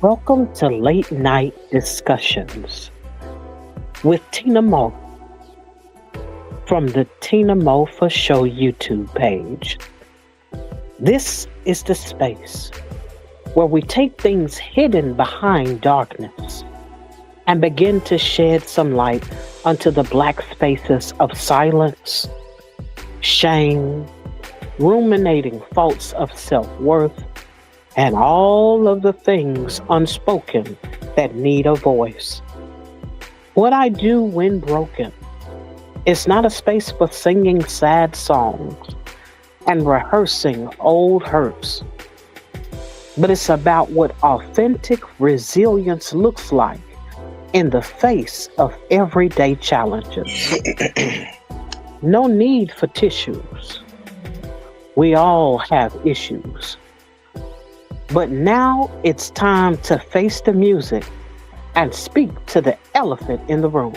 Welcome to Late Night Discussions with Tina Mo from the Tina Mo for Show YouTube page. This is the space where we take things hidden behind darkness and begin to shed some light onto the black spaces of silence, shame, ruminating faults of self-worth, and all of the things unspoken that need a voice. What I do when broken is not a space for singing sad songs and rehearsing old hurts, but it's about what authentic resilience looks like in the face of everyday challenges. No need for tissues. We all have issues. But now it's time to face the music and speak to the elephant in the room.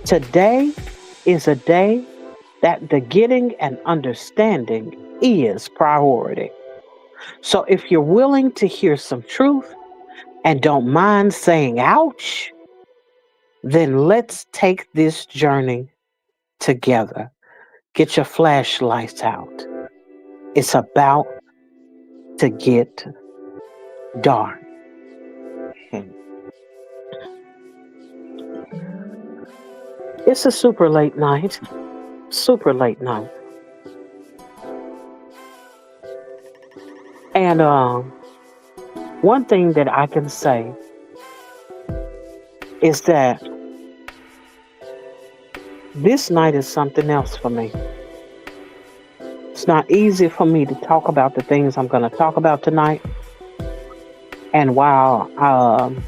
Today is a day that the getting and understanding is priority. So if you're willing to hear some truth and don't mind saying ouch, then let's take this journey together. Get your flashlights out. It's about to get dark. It's a super late night. Super late night. And one thing that I can say is that this night is something else for me. It's not easy for me to talk about the things I'm going to talk about tonight. And while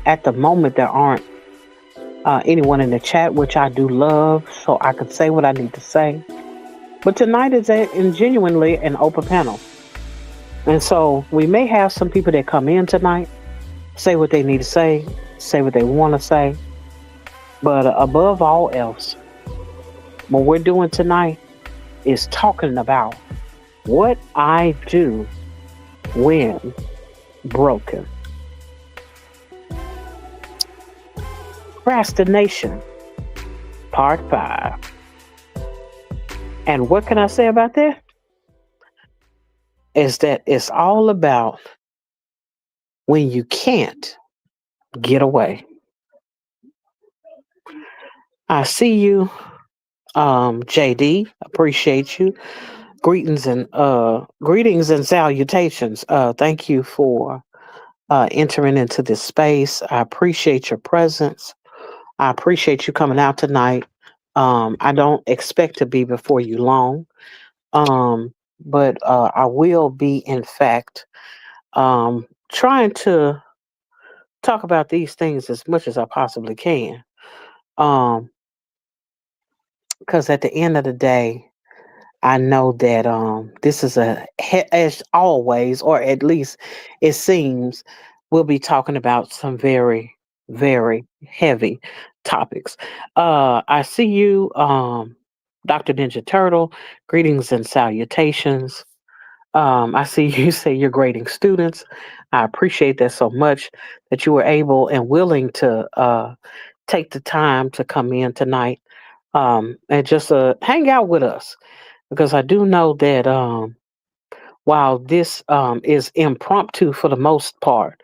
at the moment there aren't anyone in the chat, which I do love, so I can say what I need to say. But tonight is genuinely an open panel. And so we may have some people that come in tonight, say what they need to say what they want to say. But above all else, what we're doing tonight is talking about what I do when broken. Procrastination, Part 5. And what can I say about that? Is that it's all about when you can't get away. I see you, JD. Appreciate you. Greetings and salutations. Thank you for entering into this space. I appreciate your presence. I appreciate you coming out tonight. I don't expect to be before you long, um, but I will be, in fact, trying to talk about these things as much as I possibly can. Um, because at the end of the day, I know that this is as always, or at least it seems, we'll be talking about some very, very heavy topics. I see you, Dr. Ninja Turtle. Greetings and salutations. I see you say you're grading students. I appreciate that so much that you were able and willing to take the time to come in tonight and just hang out with us because I do know that while this is impromptu for the most part,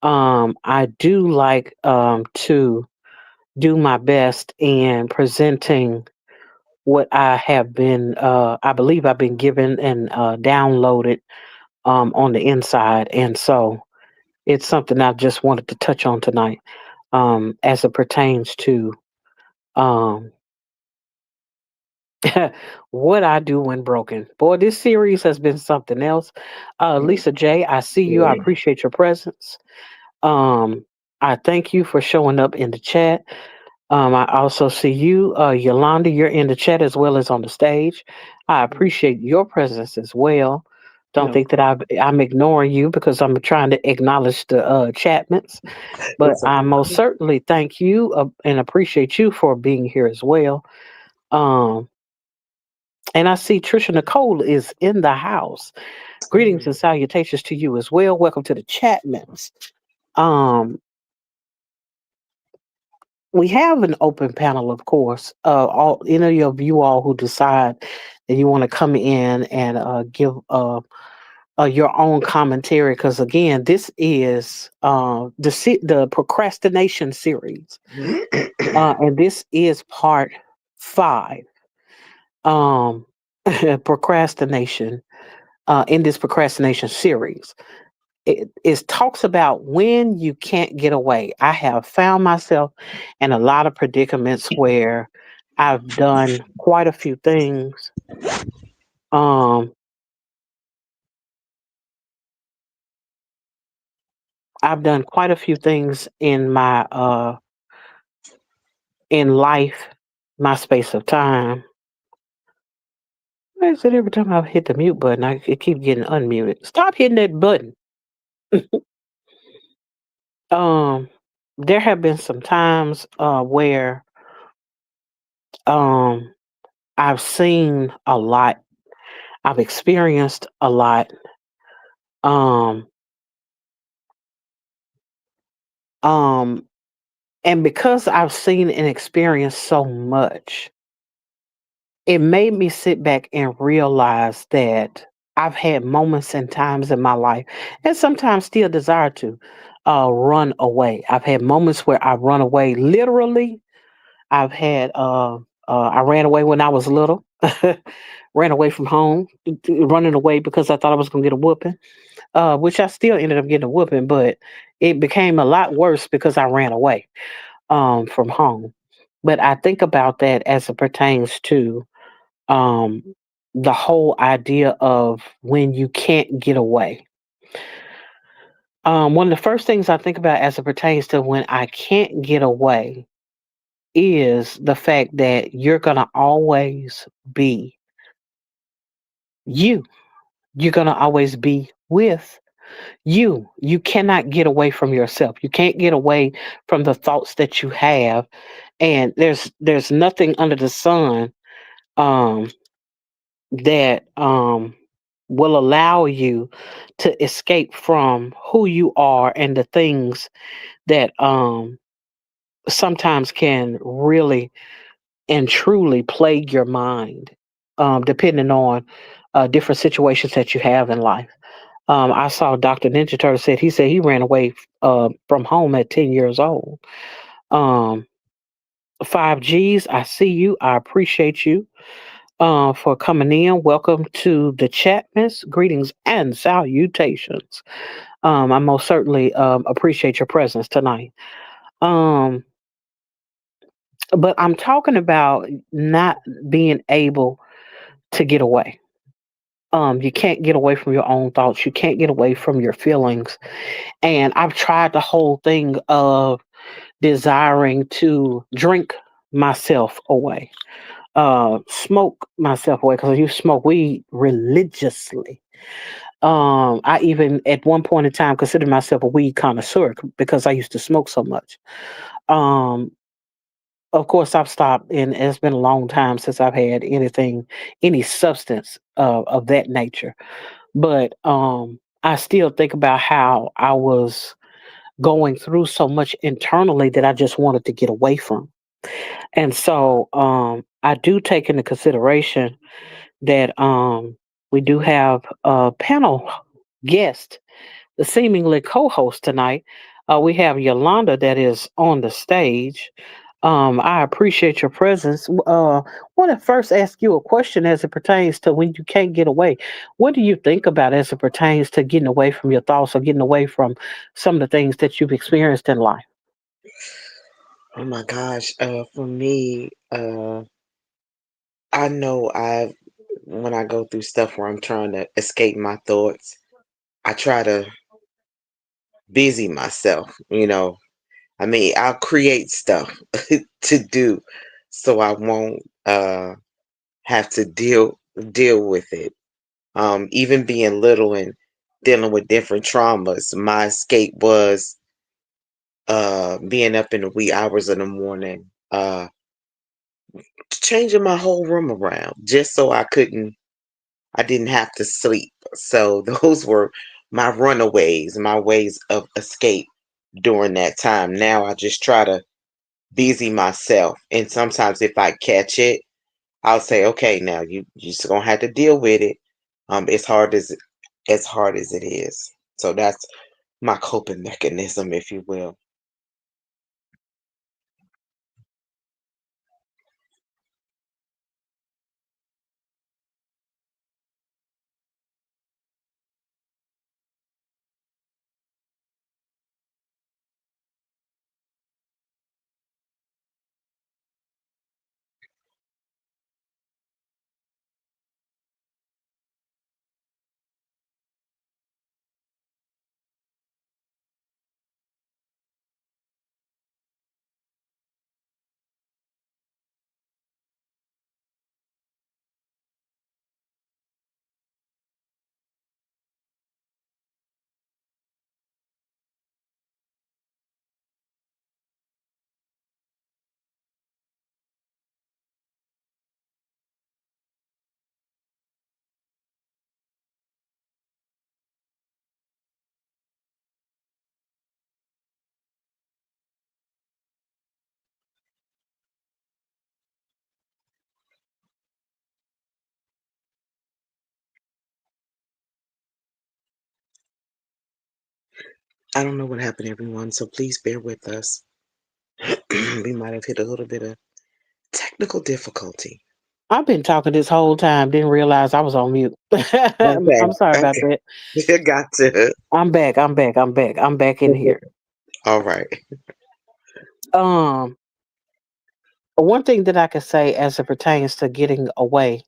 I do like to do my best in presenting what I have been, I believe I've been given and downloaded on the inside. And so it's something I just wanted to touch on tonight as it pertains to um, what I do when broken. Boy, this series has been something else. Lisa J, I see you. I appreciate your presence. Um, I thank you for showing up in the chat. I also see you, Yolanda. You're in the chat as well as on the stage. I appreciate your presence as well. Don't No, think that I'm ignoring you because I'm trying to acknowledge the chatments. But it's I okay. most certainly thank you and appreciate you for being here as well. Um, and I see Trisha Nicole is in the house. Greetings and Mm. salutations to you as well. Welcome to the Chatmans. Um, we have an open panel, of course. All any of you all who decide that you want to come in and give your own commentary, because again, this is the procrastination series, and this is part 5. Um, procrastination in this procrastination series. It talks about when you can't get away. I have found myself in a lot of predicaments where I've done quite a few things. Um, I've done quite a few things in my in life, my space of time. Why is it every time I hit the mute button, it keep getting unmuted? Stop hitting that button. Um, there have been some times where um I've seen a lot. I've experienced a lot. Um, um, and because I've seen and experienced so much, it made me sit back and realize that I've had moments and times in my life, and sometimes still desire to run away. I've had moments where I run away literally. I've had I ran away when I was little, ran away from home, running away because I thought I was going to get a whooping. Which I still ended up getting a whooping, but it became a lot worse because I ran away from home. But I think about that as it pertains to um, the whole idea of when you can't get away. One of the first things I think about as it pertains to when I can't get away is the fact that you're going to always be you. You're going to always be with you cannot get away from yourself. You can't get away from the thoughts that you have, and there's nothing under the sun um that will allow you to escape from who you are and the things that sometimes can really and truly plague your mind, depending on different situations that you have in life. I saw Dr. Ninja Turtle said he ran away from home at 10 years old. Um, 5Gs, I see you. I appreciate you for coming in. Welcome to the chat, miss. Greetings and salutations. I most certainly appreciate your presence tonight. Um, but I'm talking about not being able to get away. You can't get away from your own thoughts. You can't get away from your feelings. And I've tried the whole thing of desiring to drink myself away, smoke myself away because I used to smoke weed religiously. I even at one point in time considered myself a weed connoisseur because I used to smoke so much. Um, of course, I've stopped, and it's been a long time since I've had anything, any substance of that nature. But I still think about how I was going through so much internally that I just wanted to get away from. And so I do take into consideration that we do have a panel guest, the seemingly co-host tonight. We have Yolanda that is on the stage. I appreciate your presence. Want to first ask you a question as it pertains to when you can't get away. What do you think about as it pertains to getting away from your thoughts or getting away from some of the things that you've experienced in life? Oh my gosh. For me, I know when I go through stuff where I'm trying to escape my thoughts, I try to busy myself, you know. I mean, I'll create stuff to do so I won't have to deal with it. Even being little and dealing with different traumas, my escape was being up in the wee hours of the morning, changing my whole room around just so I didn't have to sleep. So those were my runaways, my ways of escape during that time. Now I just try to busy myself. And sometimes if I catch it, I'll say, okay, now you just gonna have to deal with it. As hard as it is. So that's my coping mechanism, if you will. I don't know what happened, everyone, so please bear with us. We might have hit a little bit of technical difficulty. I've been talking this whole time, didn't realize I was on mute. Okay, I'm sorry about that. okay. Got to. I'm back. I'm back. I'm back. I'm back in here. All right. Um, one thing that I can say as it pertains to getting away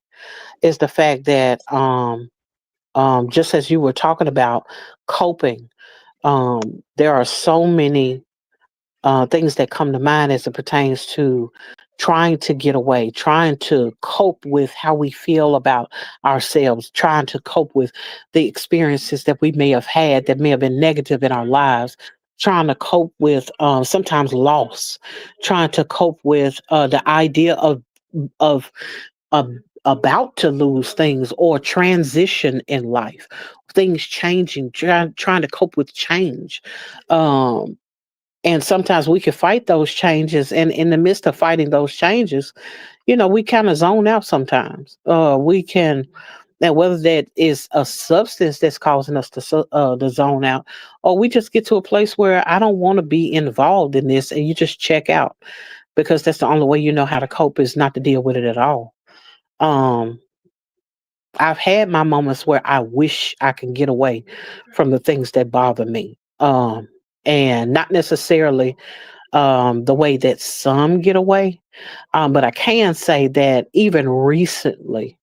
is the fact that just as you were talking about coping, there are so many things that come to mind as it pertains to trying to get away, trying to cope with how we feel about ourselves, trying to cope with the experiences that we may have had that may have been negative in our lives, trying to cope with sometimes loss, trying to cope with the idea of about to lose things or transition in life, things changing, trying to cope with change. Um, And sometimes we can fight those changes. And in the midst of fighting those changes, we kind of zone out sometimes. We can, now whether that is a substance that's causing us to zone out, or we just get to a place where I don't want to be involved in this, and you just check out because that's the only way you know how to cope is not to deal with it at all. Um, I've had my moments where I wish I can get away from the things that bother me. And not necessarily the way that some get away. But I can say that even recently,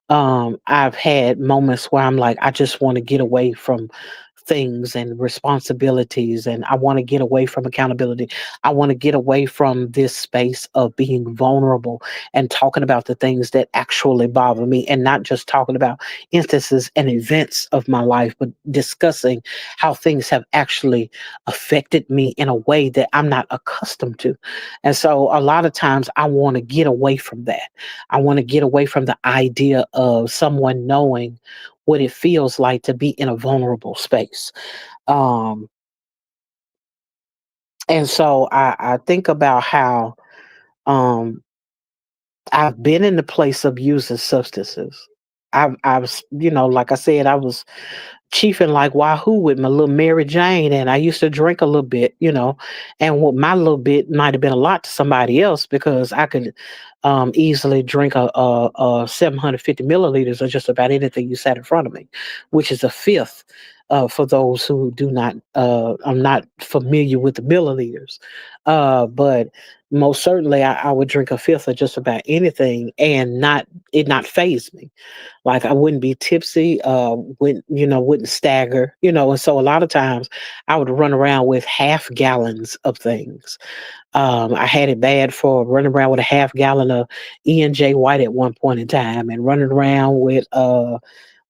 I've had moments where I'm like, I just want to get away from things and responsibilities, and I want to get away from accountability. I want to get away from this space of being vulnerable and talking about the things that actually bother me, and not just talking about instances and events of my life, but discussing how things have actually affected me in a way that I'm not accustomed to. And so a lot of times I want to get away from that. I want to get away from the idea of someone knowing what it feels like to be in a vulnerable space. Um, and so I think about how um, I've been in the place of using substances. Like I said, I was chiefing like Wahoo with my little Mary Jane, and I used to drink a little bit, and what my little bit might have been a lot to somebody else because I could easily drink a 750 milliliters of just about anything you sat in front of me, which is a fifth. For those who do not, I'm not familiar with the milliliters, but most certainly I would drink a fifth of just about anything and not phase me. Like I wouldn't be tipsy, wouldn't stagger, and so a lot of times I would run around with half gallons of things. I had it bad for running around with a half gallon of E&J White at one point in time, and running around with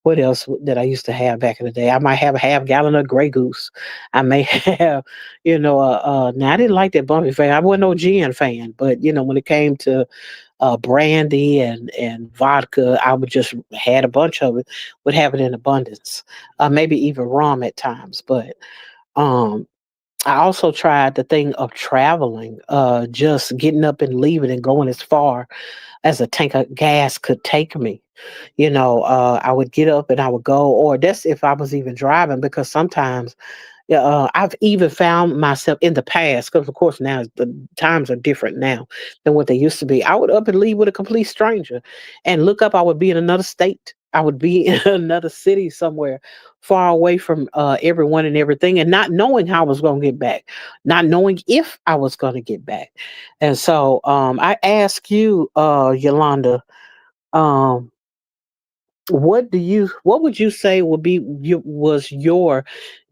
what else did I used to have back in the day? I might have a half gallon of Grey Goose. I may have, now I didn't like that bumpy fan. I wasn't no gin fan, but when it came to brandy and vodka, I would just had a bunch of it, would have it in abundance. Maybe even rum at times, but um, I also tried the thing of traveling, just getting up and leaving and going as far as a tank of gas could take me. I would get up and I would go, or that's if I was even driving, because sometimes yeah, I've even found myself in the past, because of course now the times are different now than what they used to be. I would up and leave with a complete stranger, and look up. I would be in another state. I would be in another city somewhere, far away from everyone and everything, and not knowing how I was going to get back, not knowing if I was going to get back. And so I ask you, Yolanda, um, what would you say would be was your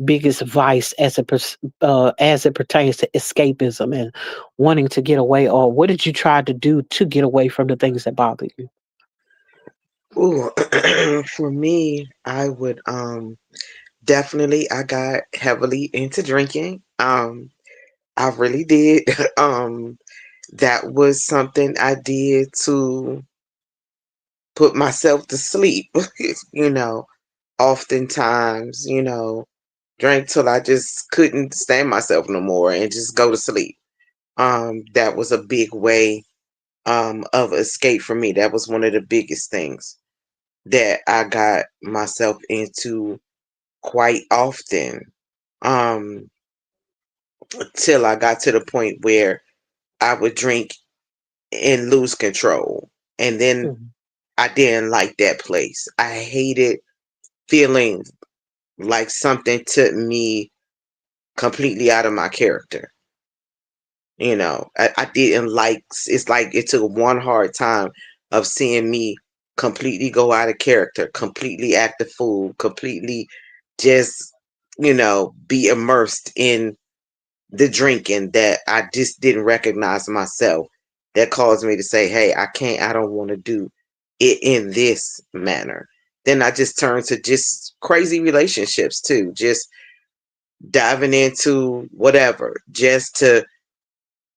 biggest vice as it pertains to escapism and wanting to get away, or what did you try to do to get away from the things that bother you? Ooh, for me, I would definitely I got heavily into drinking. I really did. That was something I did to put myself to sleep. you know, Oftentimes, drank till I just couldn't stand myself no more and just go to sleep. That was a big way of escape for me. That was one of the biggest things that I got myself into quite often. Um, till I got to the point where I would drink and lose control. And then Mhm. I didn't like that place. I hated feeling like something took me completely out of my character. I didn't like, it's like it took one hard time of seeing me completely go out of character, completely act a fool, completely just, be immersed in the drinking that I just didn't recognize myself. That caused me to say, hey, I don't want to do it in this manner. Then I just turned to just crazy relationships too, just diving into whatever, just to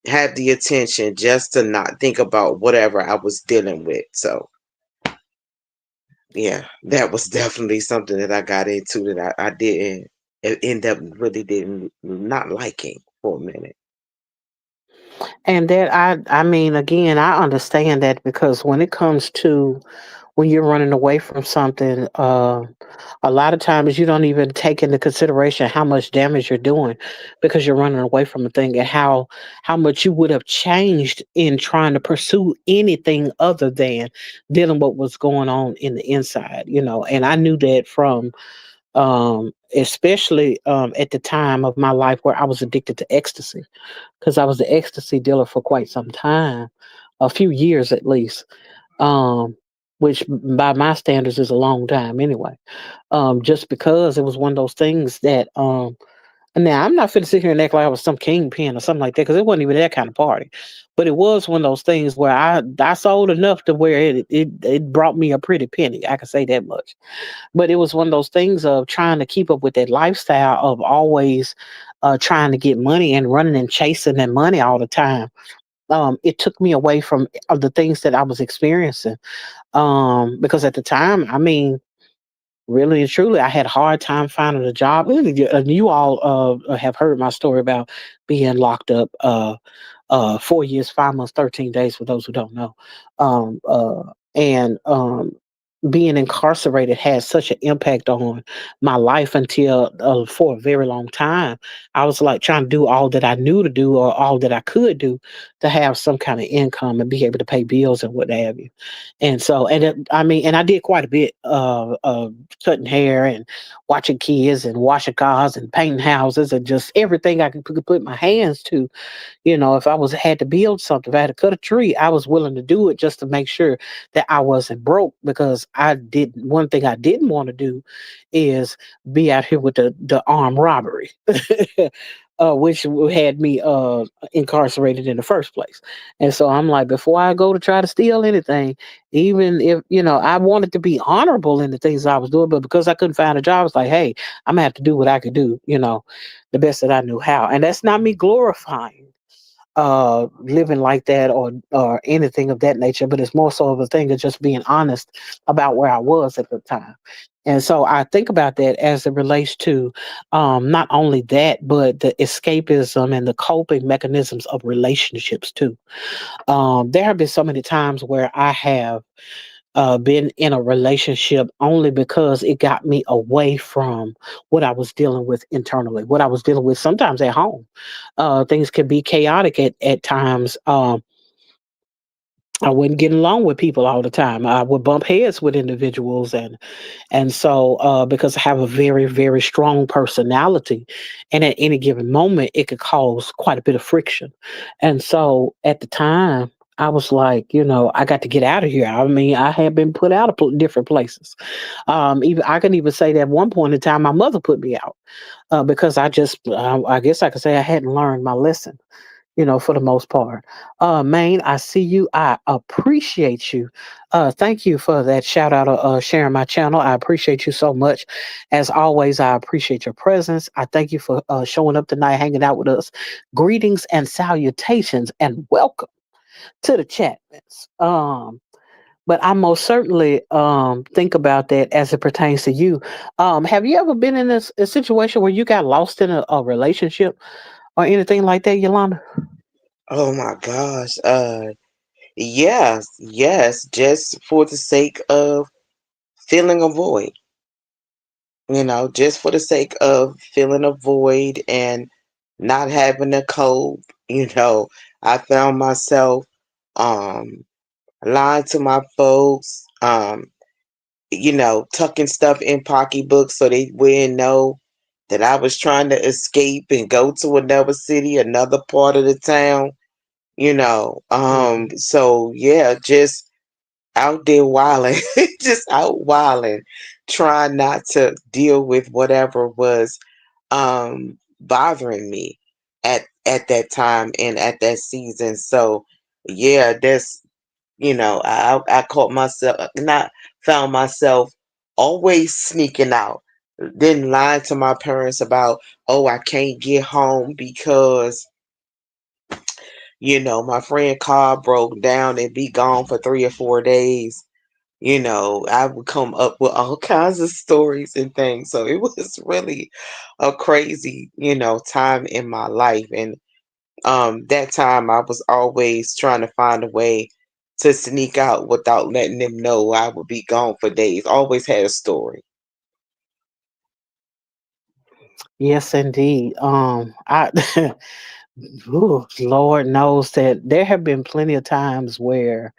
have the attention, just to not think about whatever I was dealing with. So, yeah, that was definitely something that I got into that I didn't end up really didn't not liking. for a minute. And that I mean, again, I understand that because when it comes to when you're running away from something, a lot of times you don't even take into consideration how much damage you're doing because you're running away from a thing and how much you would have changed in trying to pursue anything other than dealing with what's going on in the inside, you know. And I knew that from especially at the time of my life where I was addicted to ecstasy because I was the ecstasy dealer for quite some time, a few years at least, um, which by my standards is a long time anyway. Just because it was one of those things that now I'm not finna sit here and act like I was some kingpin or something like that because it wasn't even that kind of party, but it was one of those things where I sold enough to where it brought me a pretty penny. I can say that much. But it was one of those things of trying to keep up with that lifestyle of always trying to get money and running and chasing that money all the time. It took me away from the things that I was experiencing. Because at the time, I mean, really and truly, I had a hard time finding a job. You all have heard my story about being locked up 4 years, 5 months, 13 days for those who don't know. And being incarcerated had such an impact on my life until for a very long time. I was like trying to do all that I knew to do or all that I could do to have some kind of income and be able to pay bills and what have you. And so, I mean, and I did quite a bit of cutting hair and watching kids and washing cars and painting houses and just everything I could put my hands to. You know, if I was had to build something, if I had to cut a tree, I was willing to do it just to make sure that I wasn't broke because I did one thing I didn't want to do is be out here with the armed robbery. Which had me incarcerated in the first place. And so I'm like, before I go to try to steal anything, even if, you know, I wanted to be honorable in the things I was doing, but because I couldn't find a job, I was like, hey, I'm gonna have to do what I could do, you know, the best that I knew how. And that's not me glorifying living like that or anything of that nature, but it's more so of a thing of just being honest about where I was at the time. And so I think about that as it relates to not only that, but the escapism and the coping mechanisms of relationships too. There have been so many times where I have been in a relationship only because it got me away from what I was dealing with internally, what I was dealing with sometimes at home. Things can be chaotic at times. I wouldn't get along with people all the time. I would bump heads with individuals, and so because I have a very very strong personality, and at any given moment it could cause quite a bit of friction. And so at the time, I was like, you know, I got to get out of here. I mean, I had been put out of different places. Even I can even say that at one point in time, my mother put me out because I guess I could say I hadn't learned my lesson, you know, for the most part. Maine, I see you. I appreciate you. Thank you for that shout out of sharing my channel. I appreciate you so much. As always, I appreciate your presence. I thank you for showing up tonight, hanging out with us. Greetings and salutations, and welcome to the chatmans. But I most certainly think about that as it pertains to you. Have you ever been in a situation where you got lost in a relationship or anything like that, Yolanda? Oh my gosh. Yes, yes, just for the sake of filling a void, just for the sake of filling a void and not having a cope, I found myself um lying to my folks, tucking stuff in pocketbooks so they wouldn't know that I was trying to escape and go to another city, another part of the town, Mhm. so yeah, just out there wilding, just out wilding, trying not to deal with whatever was bothering me at that time and at that season. So yeah, that's I caught myself not found myself always sneaking out, then lying to my parents about, oh, I can't get home because my friend car broke down and be gone for 3 or 4 days. I would come up with all kinds of stories and things. So it was really a crazy, time in my life. And that time I was always trying to find a way to sneak out without letting them know I would be gone for days. Always had a story. Yes, indeed. I ooh, Lord knows that there have been plenty of times where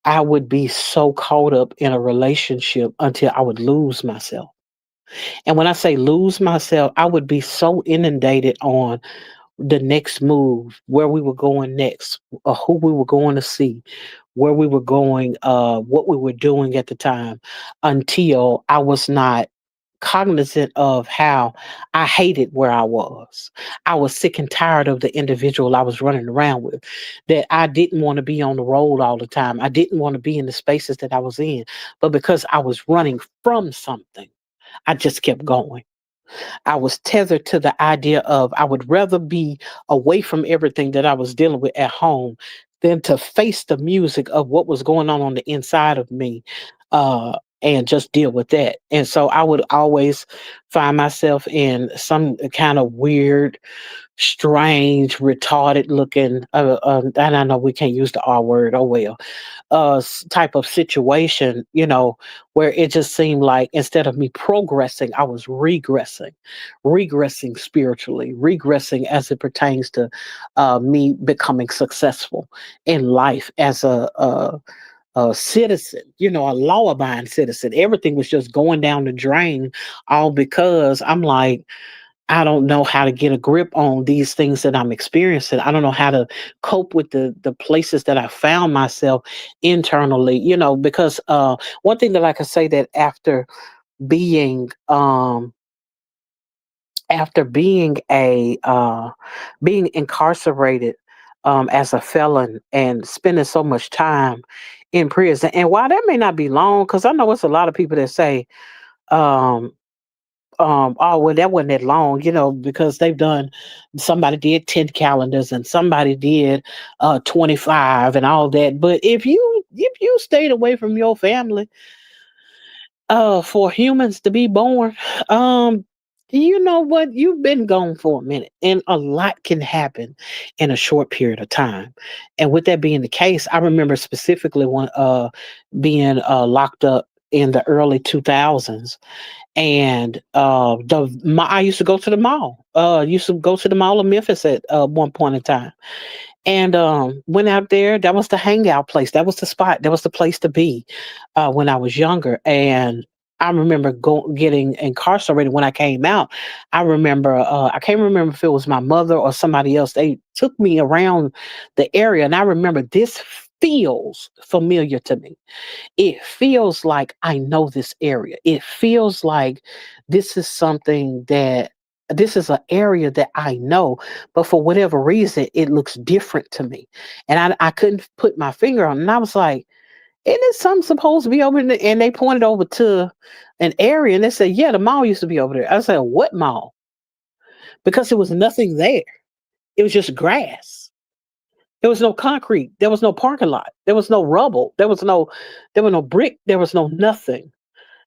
I would be so caught up in a relationship until I would lose myself. And when I say lose myself, I would be so inundated on the next move, where we were going next, who we were going to see, where we were going, what we were doing at the time, until I was not cognizant of how I hated where I was. I was sick and tired of the individual I was running around with, that I didn't want to be on the road all the time. I didn't want to be in the spaces that I was in. But because I was running from something, I just kept going. I was tethered to the idea of I would rather be away from everything that I was dealing with at home than to face the music of what was going on the inside of me, and just deal with that. And so I would always find myself in some kind of weird, strange, retarded looking, and I know we can't use the R word, oh well, type of situation, where it just seemed like instead of me progressing, I was regressing spiritually, regressing as it pertains to me becoming successful in life as a citizen, a law abiding citizen. Everything was just going down the drain, all because I'm like, I don't know how to get a grip on these things that I'm experiencing. I don't know how to cope with the places that I found myself internally, because one thing that I can say that being after being a being incarcerated as a felon and spending so much time in prison, and while that may not be long, because I know it's a lot of people that say, um oh, well, that wasn't that long, because they've done, somebody did 10 calendars and somebody did 25 and all that. But if you stayed away from your family for humans to be born, um, you know what? You've been gone for a minute, and a lot can happen in a short period of time. And with that being the case, I remember specifically when being locked up in the early 2000s, and I used to go to the mall. Used to go to the Mall of Memphis at one point in time, and went out there. That was the hangout place. That was the spot. That was the place to be when I was younger. And I remember getting incarcerated when I came out. I remember I can't remember if it was my mother or somebody else. They took me around the area, and I remember this feels familiar to me. It feels like I know this area. It feels like this is something that this is an area that I know, but for whatever reason, it looks different to me. And I couldn't put my finger on it. And I was like, isn't it something supposed to be over there? And they pointed over to an area and they said, yeah, the mall used to be over there. I said, what mall? Because there was nothing there. It was just grass. There was no concrete. There was no parking lot. There was no rubble. There was no brick. There was no nothing.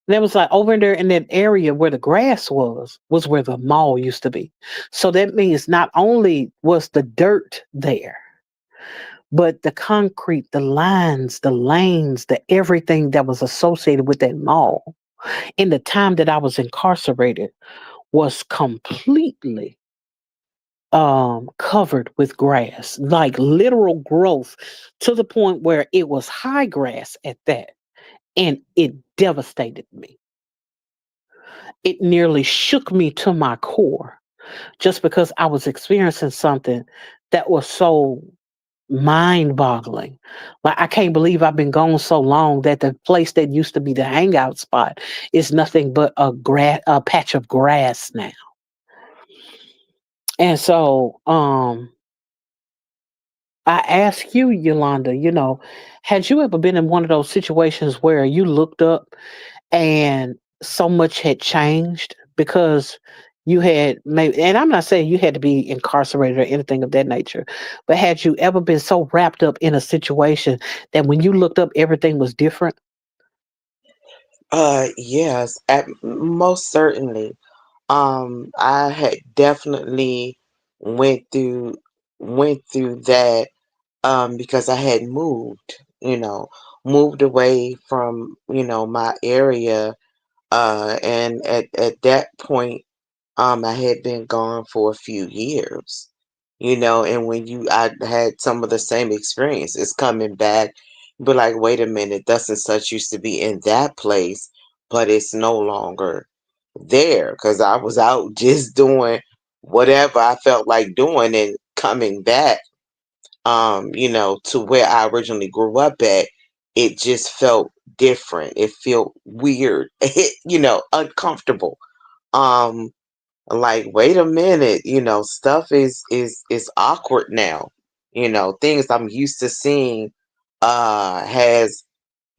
That was like over there in that area where the grass was where the mall used to be. So that means not only was the dirt there, but the concrete, the lines, the lanes, the everything that was associated with that mall in the time that I was incarcerated was completely covered with grass, like literal growth, to the point where it was high grass at that, and it devastated me. It nearly shook me to my core, just because I was experiencing something that was so mind boggling. Like, I can't believe I've been gone so long that the place that used to be the hangout spot is nothing but a patch of grass now. And so I ask you, Yolanda, had you ever been in one of those situations where you looked up and so much had changed because you had maybe, and I'm not saying you had to be incarcerated or anything of that nature, but had you ever been so wrapped up in a situation that when you looked up, everything was different? Yes, most certainly. I had definitely went through went through that because I had moved, moved away from, my area. And at that point, I had been gone for a few years, and when I had some of the same experiences coming back, but like, wait a minute, thus and such used to be in that place, but it's no longer there because I was out just doing whatever I felt like doing and coming back, to where I originally grew up at. It just felt different. It felt weird, uncomfortable. Um, like, wait a minute, stuff is awkward now. Things I'm used to seeing has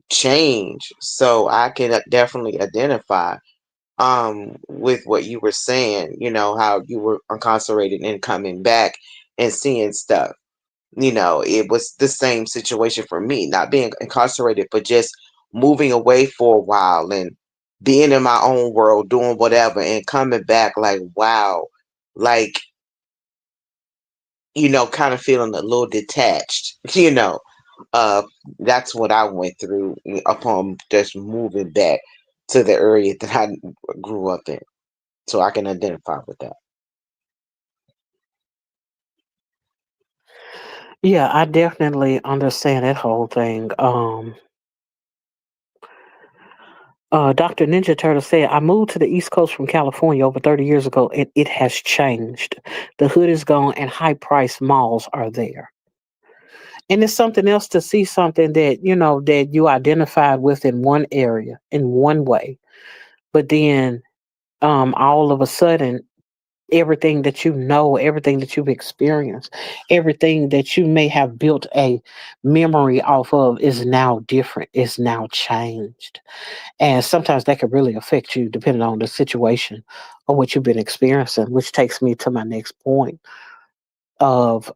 changed. So I can definitely identify with what you were saying, how you were incarcerated and coming back and seeing stuff. It was the same situation for me, not being incarcerated, but just moving away for a while and being in my own world, doing whatever, and coming back like, wow, like, kind of feeling a little detached, Uh, that's what I went through upon just moving back to the area that I grew up in. So I can identify with that. Yeah, I definitely understand that whole thing. Dr. Ninja Turtle said, I moved to the East Coast from California over 30 years ago, and it has changed. The hood is gone, and high priced malls are there. And it's something else to see something that, that you identified with in one area, in one way. But then all of a sudden, everything that you know, everything that you've experienced, everything that you may have built a memory off of is now different, is now changed. And sometimes that could really affect you depending on the situation or what you've been experiencing, which takes me to my next point of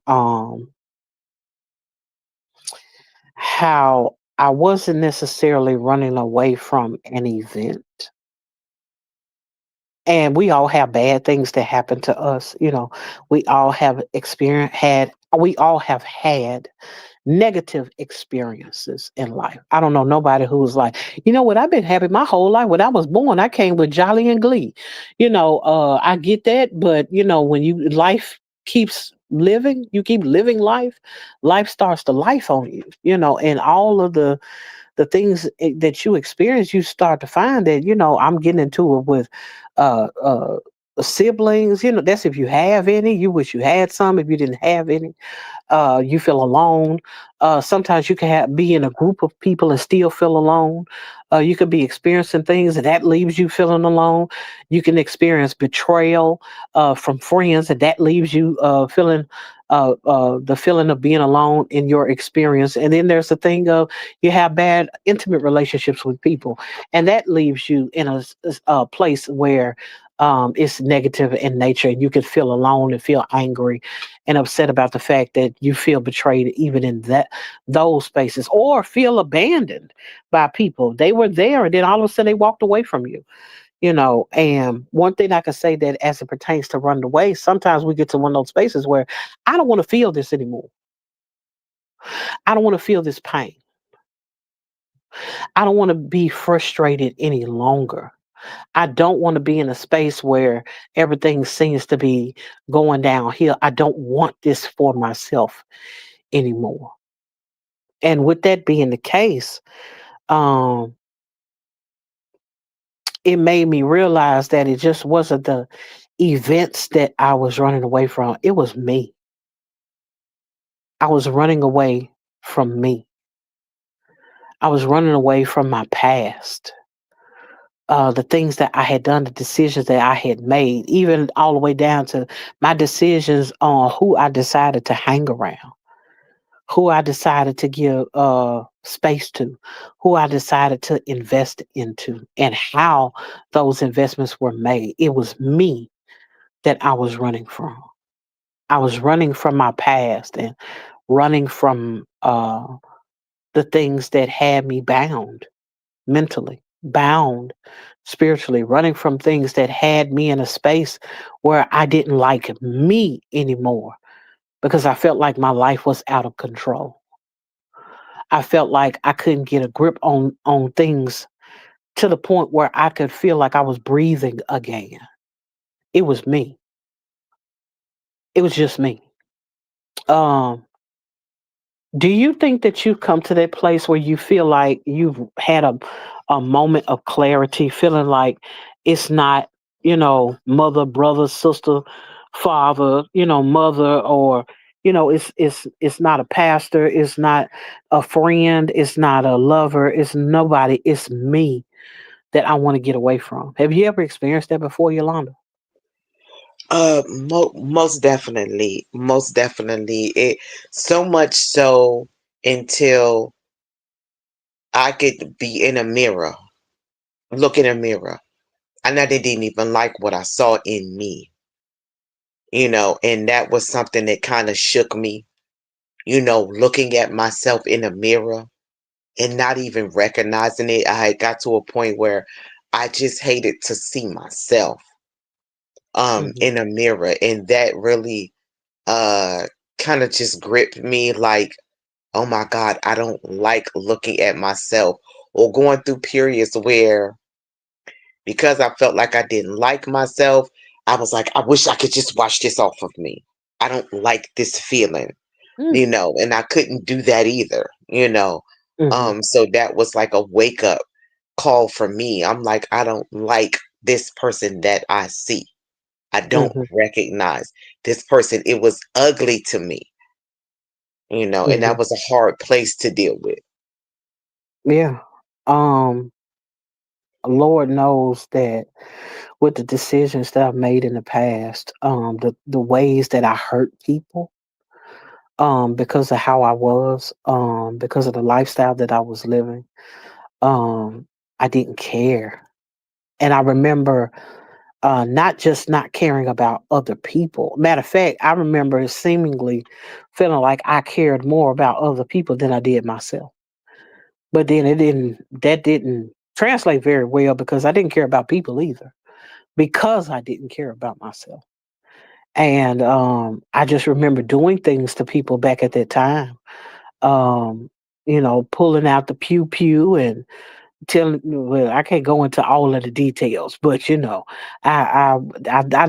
how I wasn't necessarily running away from an event. And we all have bad things that happen to us. We all have we all have had negative experiences in life. I don't know nobody who's like, you know what, I've been happy my whole life. When I was born, I came with jolly and glee. I get that, but when you life keeps living, you keep living life, life starts to life on you, and all of the things that you experience, you start to find that, I'm getting into it with uh uh siblings, that's if you have any, you wish you had some, if you didn't have any, you feel alone. Sometimes you can be in a group of people and still feel alone. You could be experiencing things and that leaves you feeling alone. You can experience betrayal from friends and that leaves you feeling the feeling of being alone in your experience. And then there's the thing of you have bad intimate relationships with people, and that leaves you in a place where it's negative in nature, and you can feel alone and feel angry and upset about the fact that you feel betrayed even in those spaces, or feel abandoned by people. They were there and then all of a sudden they walked away from you. And one thing I can say that as it pertains to running away, sometimes we get to one of those spaces where I don't want to feel this anymore. I don't want to feel this pain. I don't want to be frustrated any longer. I don't want to be in a space where everything seems to be going downhill. I don't want this for myself anymore. And with that being the case, um, it made me realize that it just wasn't the events that I was running away from. It was me. I was running away from me. I was running away from my past. The things that I had done, the decisions that I had made, even all the way down to my decisions on who I decided to hang around, who I decided to give space to, who I decided to invest into, and how those investments were made. It was me that I was running from. I was running from my past and running from the things that had me bound mentally. bound spiritually, running from things that had me in a space where I didn't like me anymore because I felt like my life was out of control. I felt like I couldn't get a grip on things to the point where I could feel like I was breathing again. It was me. It was just me. Um, do you think that you've come to that place where you feel like you've had a moment of clarity, feeling like it's not, mother, brother, sister, father, mother, or it's not a pastor, it's not a friend, it's not a lover, it's nobody, it's me that I want to get away from. Have you ever experienced that before, Yolanda? Most definitely, most definitely. It so much so until I could be in a mirror, look in a mirror, and I didn't even like what I saw in me, and that was something that kind of shook me, looking at myself in a mirror and not even recognizing it. I had got to a point where I just hated to see myself Hmm. in a mirror, and that really uh kind of just gripped me like, oh my God, I don't like looking at myself, or going through periods where, because I felt like I didn't like myself, I was like, I wish I could just wash this off of me. I don't like this feeling, and I couldn't do that either, Hmm. So that was like a wake up call for me. I'm like, I don't like this person that I see. I don't Hmm. recognize this person. It was ugly to me, and Hmm. that was a hard place to deal with. Yeah. Um, Lord knows that with the decisions that I've made in the past, the ways that I hurt people, because of how I was, because of the lifestyle that I was living, um, I didn't care. And I remember not just not caring about other people. Matter of fact, I remember seemingly feeling like I cared more about other people than I did myself. But then that didn't translate very well because I didn't care about people either because I didn't care about myself. And I just remember doing things to people back at that time. Um, pulling out the pew pew and telling, well, I can't go into all of the details, but I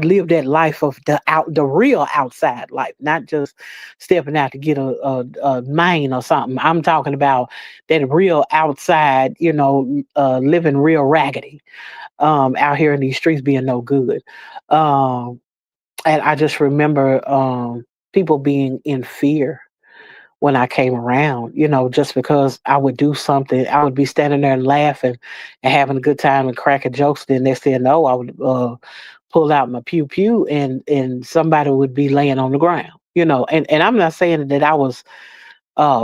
lived that life of the real outside life, not just stepping out to get a mine or something. I'm talking about that real outside, living real raggedy, out here in these streets being no good. Um, and I just remember people being in fear when I came around, just because I would do something, I would be standing there laughing and having a good time and cracking jokes. Then they said no, I would pull out my pew pew and somebody would be laying on the ground, and I'm not saying that I was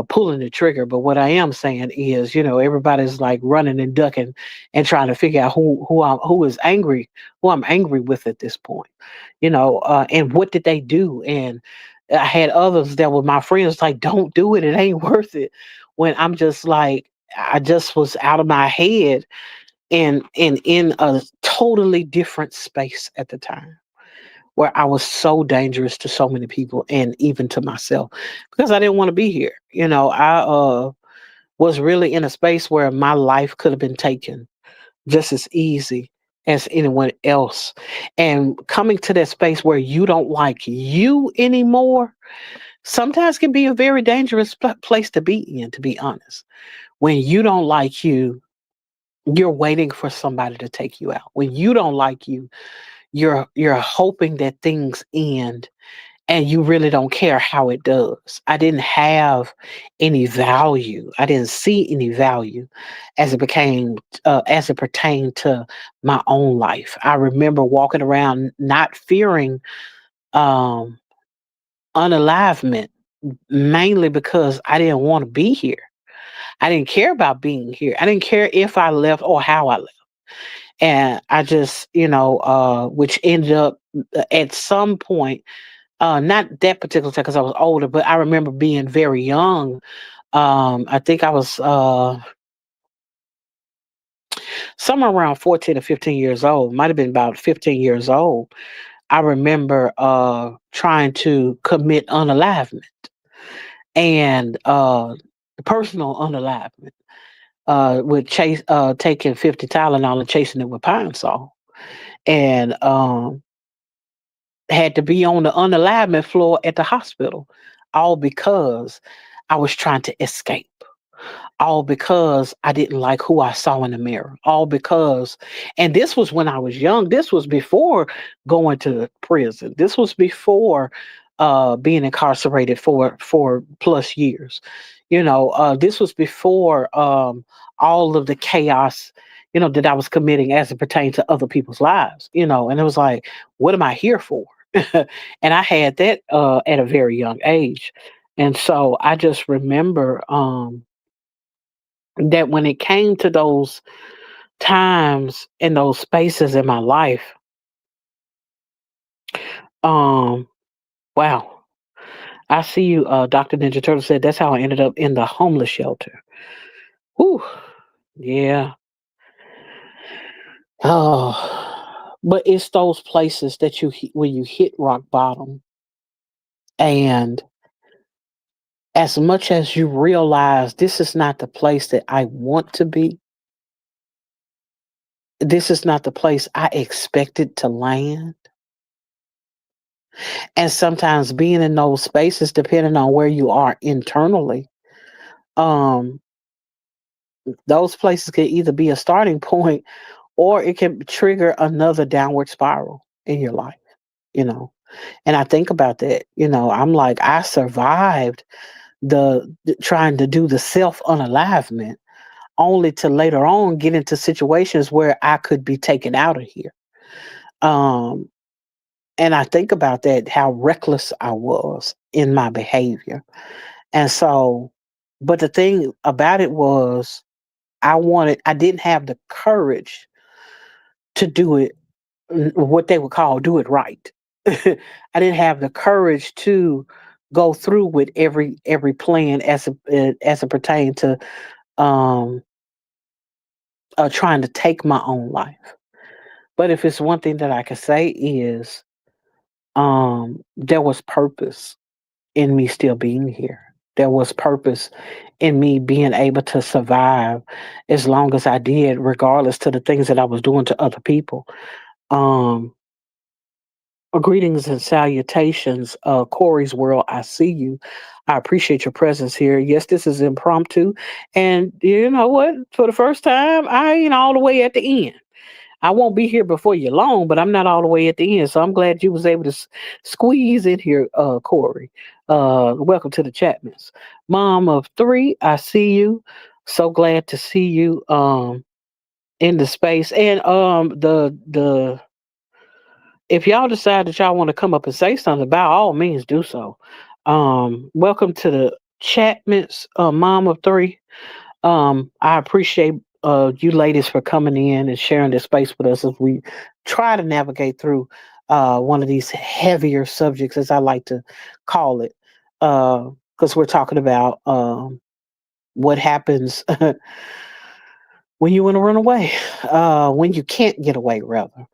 pulling the trigger. But what I am saying is, everybody's like running and ducking and trying to figure out who I'm angry with at this point, and what did they do? And I had others that were my friends like, don't do it, it ain't worth it. When I'm just like, I just was out of my head and in a totally different space at the time where I was so dangerous to so many people and even to myself because I didn't want to be here. I was really in a space where my life could have been taken just as easy as anyone else. And coming to that space where you don't like you anymore sometimes can be a very dangerous place to be in, to be honest. When you don't like you, you're waiting for somebody to take you out. When you don't like you, you're hoping that things end and you really don't care how it does. I didn't have any value. I didn't see any value as it pertained to my own life. I remember walking around not fearing um, unalivement, mainly because I didn't want to be here. I didn't care about being here. I didn't care if I left or how I left. And I just, which ended up at some point, not that particular time because I was older, but I remember being very young. I think I was somewhere around 14 or 15 years old, might have been about 15 years old. I remember trying to commit unalivement and personal unalivement with taking 50 Tylenol and chasing it with pine sol. And had to be on the unalignment floor at the hospital, all because I was trying to escape, all because I didn't like who I saw in the mirror, all because, and this was when I was young. This was before going to prison. This was before being incarcerated for plus years. This was before all of the chaos, that I was committing as it pertained to other people's lives, and it was like, what am I here for? And I had that at a very young age. And so I just remember that when it came to those times and those spaces in my life, um, wow. I see you, Dr. Ninja Turtle said that's how I ended up in the homeless shelter. Whew. Yeah. Oh, but it's those places that where you hit rock bottom, and as much as you realize this is not the place that I want to be, this is not the place I expected to land. And sometimes being in those spaces, depending on where you are internally, um, those places can either be a starting point or it can trigger another downward spiral in your life, you know. And I think about that, I'm like, I survived trying to do the self unalivement only to later on get into situations where I could be taken out of here. Um, and I think about that, how reckless I was in my behavior. And so, but the thing about it was, I didn't have the courage to do it, what they would call do it right. I didn't have the courage to go through with every plan as it pertained to um, trying to take my own life. But if it's one thing that I can say is, there was purpose in me still being here. There was purpose in me being able to survive as long as I did, regardless to the things that I was doing to other people. Um, Greetings and salutations, Corey's World. I see you. I appreciate your presence here. Yes, this is impromptu, and you know what? For the first time, I ain't all the way at the end. I won't be here before you long, but I'm not all the way at the end. So I'm glad you was able to squeeze in here, Corey. Welcome to the Chapmans. Mom of three, I see you. So glad to see you in the space. And the if y'all decide that y'all want to come up and say something, by all means do so. Welcome to the Chapmans, Mom of three. I appreciate you ladies for coming in and sharing this space with us as we try to navigate through one of these heavier subjects, as I like to call it, because we're talking about what happens when you want to run away, when you can't get away, rather.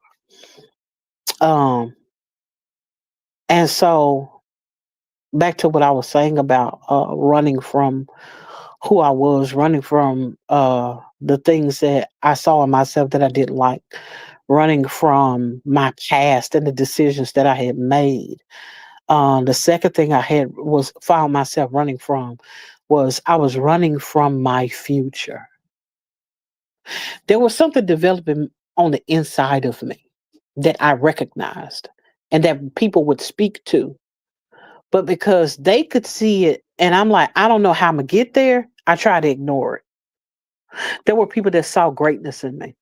Um, and so back to what I was saying about running from who I was, running from the things that I saw in myself that I didn't like, running from my past and the decisions that I had made. The second thing I had was found myself running from was I was running from my future. There was something developing on the inside of me that I recognized and that people would speak to, but because they could see it and I'm like, I don't know how I'm gonna get there, I try to ignore it. There were people that saw greatness in me.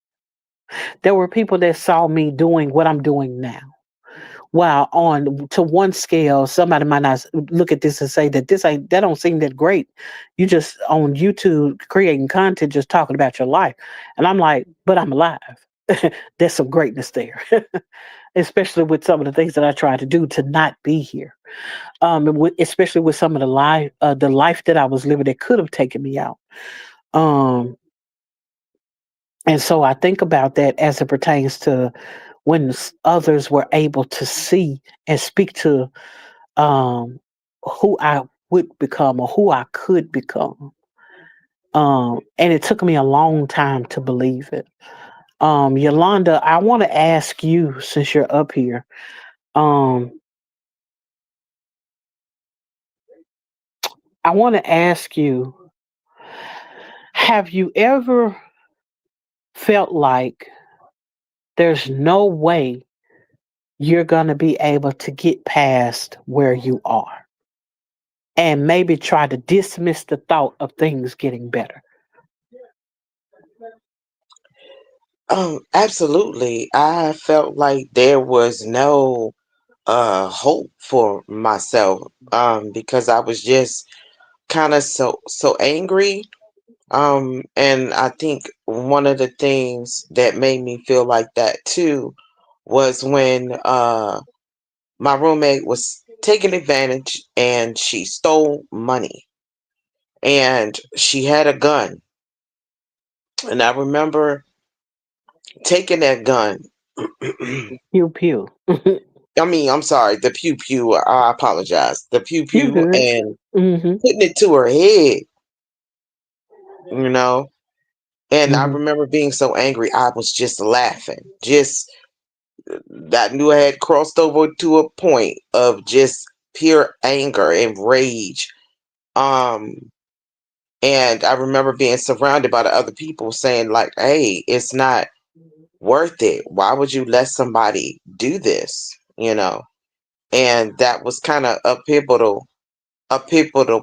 There were people that saw me doing what I'm doing now. While on to one scale, somebody might not look at this and say that that don't seem that great. You just on YouTube creating content, just talking about your life, and I'm like, but I'm alive. There's some greatness there, especially with some of the things that I tried to do to not be here. Especially with some of the life that I was living that could have taken me out. Um, And so I think about that as it pertains to when others were able to see and speak to um, who I would become or who I could become. And it took me a long time to believe it. Yolanda, I want to ask you, since you're up here, um, I want to ask you, have you ever felt like there's no way you're going to be able to get past where you are and maybe try to dismiss the thought of things getting better? Absolutely. I felt like there was no hope for myself because I was just kind of so angry. And I think one of the things that made me feel like that too was when my roommate was taking advantage and she stole money and she had a gun. And I remember taking that gun. Pew pew. I mean, I'm sorry, the pew pew. I apologize. The pew You're pew good. and Hmm. putting it to her head, you know. And I Hmm. remember being so angry, I was just laughing. Just I knew I had crossed over to a point of just pure anger and rage. Um, and I remember being surrounded by the other people saying, like, "Hey, it's not worth it. Why would you let somebody do this?" You know. And that was kind of a pivotal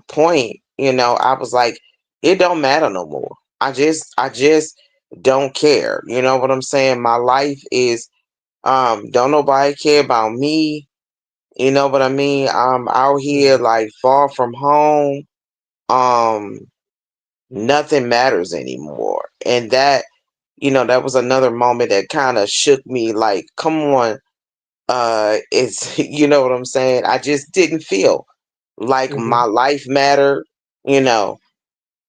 point. I was like, it don't matter no more. I just don't care. You know what I'm saying? My life is don't nobody care about me. You know what I mean? I'm out here Hmm. like far from home. Um, Nothing matters anymore. And that was another moment that kind of shook me like, come on, it's you know what I'm saying? I just didn't feel like my Hmm. life mattered, you know,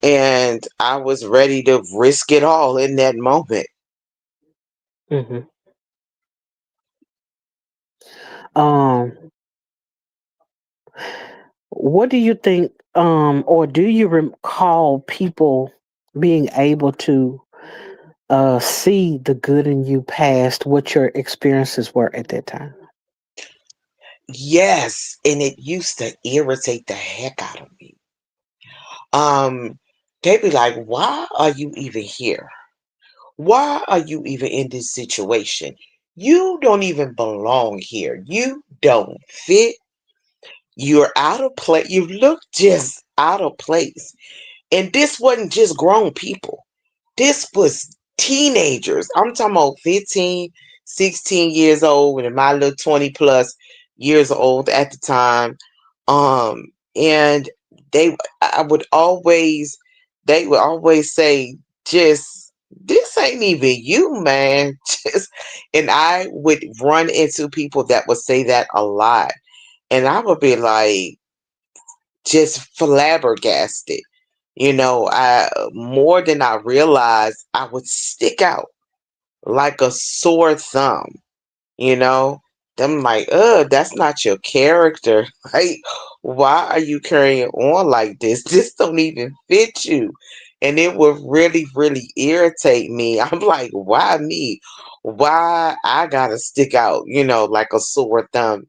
and I was ready to risk it all in that moment. Hmm. Um, what do you think, or do you recall people being able to see the good in you past what your experiences were at that time? Yes, and it used to irritate the heck out of me. Um, they'd be like, "Why are you even here? Why are you even in this situation? You don't even belong here. You don't fit. You're out of place. You look just out of place." And this wasn't just grown people. This was teenagers. I'm talking about 15, 16 years old, and my little 20 plus years old at the time. And they, I would always, they would always say, just, this ain't even you, man. Just, and I would run into people that would say that a lot. And I would be like, just flabbergasted. I more than I realized, I would stick out like a sore thumb, you know. Them like, that's not your character. Like, why are you carrying on like this? This don't even fit you. And it would really, really irritate me. I'm like, why me? Why I gotta stick out, like a sore thumb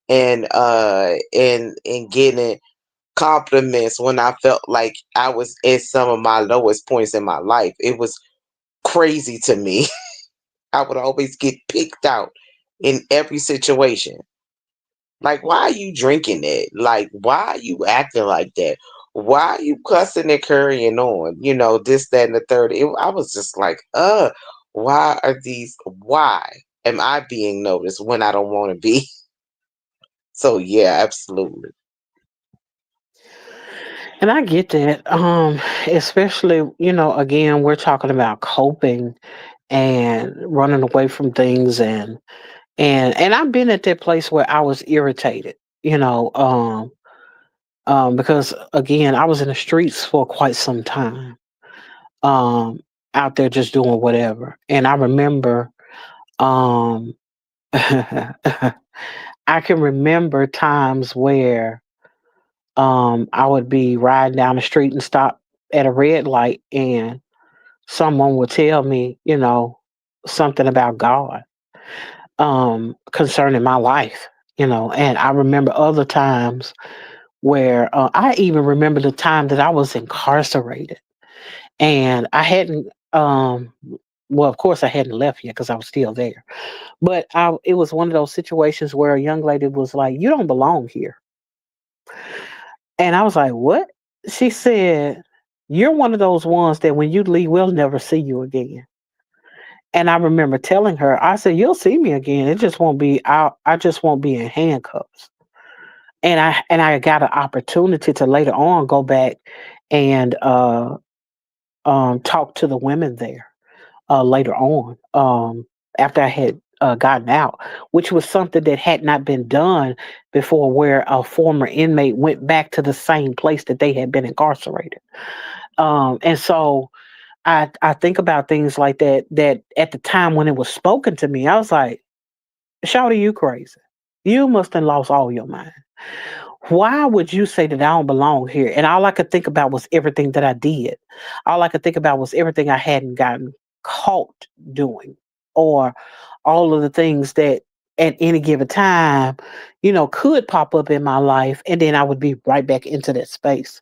and getting compliments when I felt like I was at some of my lowest points in my life. It was crazy to me. I would always get picked out in every situation. Like, why are you drinking it? Like, why are you acting like that? Why are you cussing and carrying on? This, that, and the third. I was just like, why am I being noticed when I don't want to be? So, yeah, absolutely. And I get that. Especially, again, we're talking about coping and running away from things and I've been at that place where I was irritated, because again, I was in the streets for quite some time. Um out there just doing whatever. And I remember, um, I can remember times where I would be riding down the street and stop at a red light, and someone would tell me, something about God, concerning my life, and I remember other times where I even remember the time that I was incarcerated and I hadn't, well, of course, I hadn't left yet because I was still there. But it was one of those situations where a young lady was like, "You don't belong here," and I was like, "What?" She said, "You're one of those ones that when you leave, we'll never see you again." And I remember telling her, I said, "You'll see me again. It just won't be out. I just won't be in handcuffs." And I got an opportunity to later on go back and talk to the women there later on, after I had gotten out, which was something that had not been done before, where a former inmate went back to the same place that they had been incarcerated. And so I think about things like that. That at the time when it was spoken to me, I was like, "Shawty, you crazy? You must have lost all your mind. Why would you say that I don't belong here?" And all I could think about was everything that I did. All I could think about was everything I hadn't gotten caught doing, or all of the things that at any given time, could pop up in my life. And then I would be right back into that space.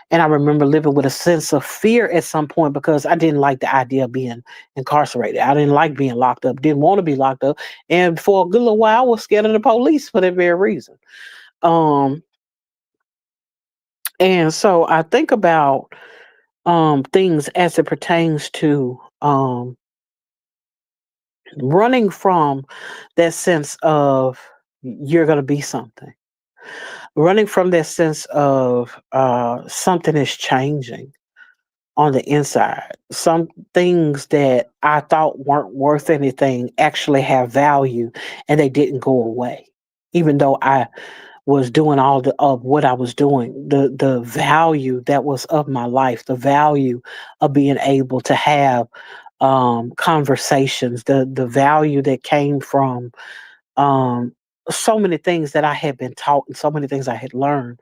And I remember living with a sense of fear at some point because I didn't like the idea of being incarcerated. I didn't like being locked up, didn't want to be locked up. And for a good little while, I was scared of the police for that very reason. Um, And so I think about things as it pertains to running from that sense of you're going to be something, running from that sense of something is changing on the inside. Some things that I thought weren't worth anything actually have value and they didn't go away. Even though I was doing all of what I was doing, the value that was of my life, the value of being able to have conversations, the value that came from um, so many things that I had been taught and so many things I had learned.